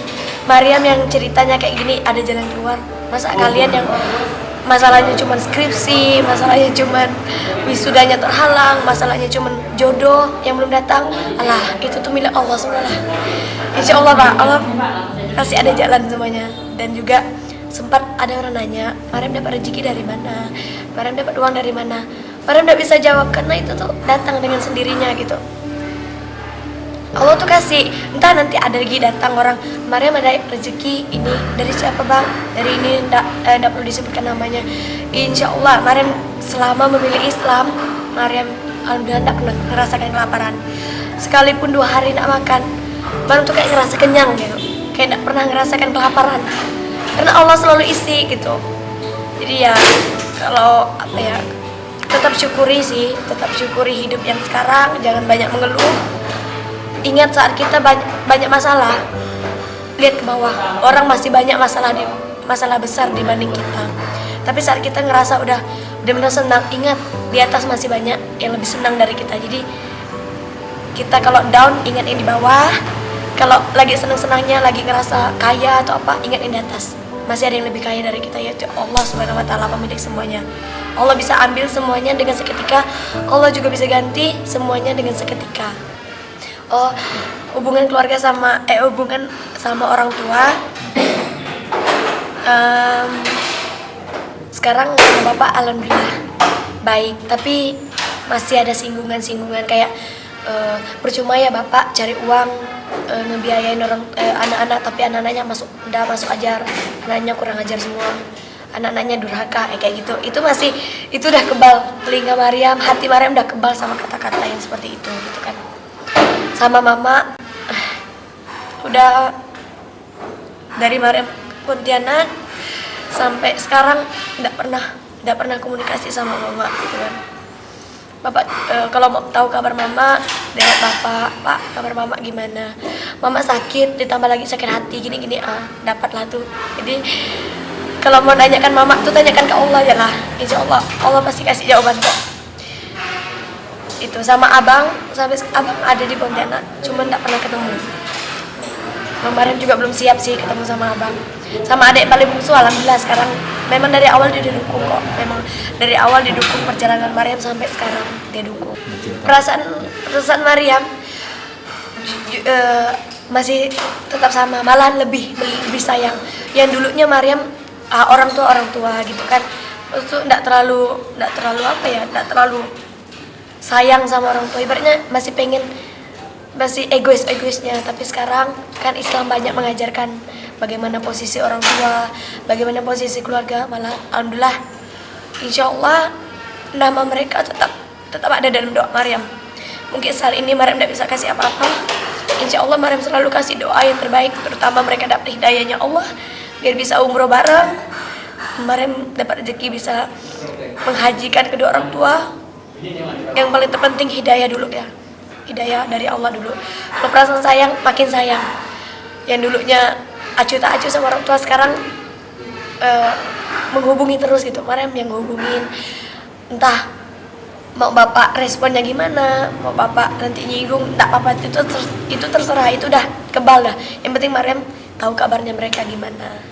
Maryam yang ceritanya kayak gini ada jalan keluar. Masa kalian yang masalahnya cuma skripsi, masalahnya cuma wisudanya terhalang, masalahnya cuma jodoh yang belum datang, alah itu tuh milik Allah semua lah. Insya Allah Pak, Allah pasti ada jalan semuanya. Dan juga sempat ada orang nanya, Maryam dapat rezeki dari mana? Maryam dapat uang dari mana? Maryam tidak bisa jawab karena itu tuh datang dengan sendirinya gitu. Allah tuh kasih, entah nanti ada lagi datang orang, Maryam ada rezeki ini dari siapa bang? Dari ini enggak perlu disebutkan namanya. Insya Allah Maryam selama memilih Islam, Maryam alhamdulillah enggak pernah merasakan kelaparan. Sekalipun 2 hari enggak makan, Maryam tuh kayak ngerasa kenyang gitu, kayak enggak pernah ngerasakan kelaparan. Karena Allah selalu isi gitu. Jadi ya kalau kita tetap syukuri sih, tetap syukuri hidup yang sekarang, jangan banyak mengeluh. Ingat saat kita banyak masalah, lihat ke bawah, orang masih banyak masalah besar dibanding kita. Tapi saat kita ngerasa udah benar senang, ingat di atas masih banyak yang lebih senang dari kita. Jadi kita kalau down, ingat yang di bawah. Kalau lagi senang-senangnya, lagi ngerasa kaya atau apa, ingat yang di atas. Masih ada yang lebih kaya dari kita, yaitu Allah Subhanahu wa Ta'ala, pemilik semuanya. Allah bisa ambil semuanya dengan seketika. Allah juga bisa ganti semuanya dengan seketika. Oh, hubungan keluarga hubungan sama orang tua. Sekarang sama bapak alhamdulillah baik, tapi masih ada singgungan kayak percuma ya bapak cari uang ngebiayain anak-anak, tapi anak-anaknya udah masuk ajar, anaknya kurang ajar semua, anak-anaknya durhaka, kayak gitu. Itu udah kebal telinga Maryam, hati Maryam udah kebal sama kata-kata yang seperti itu gitu kan. Sama mama udah dari Maryam Pontianak sampai sekarang nggak pernah komunikasi sama mama gitu kan. Bapak kalau mau tahu kabar mama dengan bapak, pak kabar mama gimana, mama sakit ditambah lagi sakit hati gini dapatlah tuh. Jadi kalau mau nanyakan mama tuh tanyakan ke Allah ya lah, insya Allah pasti kasih jawaban kok. Itu sama abang, sampai abang ada di Pontianak cuman nggak pernah ketemu. Kemarin juga belum siap sih ketemu sama abang. Sama adik paling bungsu alhamdulillah sekarang memang dari awal dia didukung kok. Memang dari awal didukung perjalanan Maryam sampai sekarang dia dukung. Perasaan Maryam masih tetap sama, malahan lebih sayang. Yang dulunya Maryam orang tua gitu kan. Itu enggak terlalu sayang sama orang tua. Ibaratnya masih egoisnya, tapi sekarang kan Islam banyak mengajarkan bagaimana posisi orang tua, bagaimana posisi keluarga. Malah alhamdulillah insyaallah nama mereka tetap ada dalam doa Maryam. Mungkin saat ini Maryam tidak bisa kasih apa-apa, insyaallah Maryam selalu kasih doa yang terbaik, terutama mereka dapat hidayahnya Allah biar bisa umroh bareng, Maryam dapat rezeki bisa menghajikan kedua orang tua. Yang paling terpenting hidayah dulu ya, hidayah dari Allah dulu. Kalau perasaan sayang, makin sayang. Yang dulunya acuh tak acuh sama orang tua, sekarang menghubungi terus gitu. Maryam yang ngehubungin, entah mau bapak responnya gimana, mau bapak nanti nyinggung, tak apa, itu terserah, itu udah kebal dah. Yang penting Maryam tahu kabarnya mereka gimana.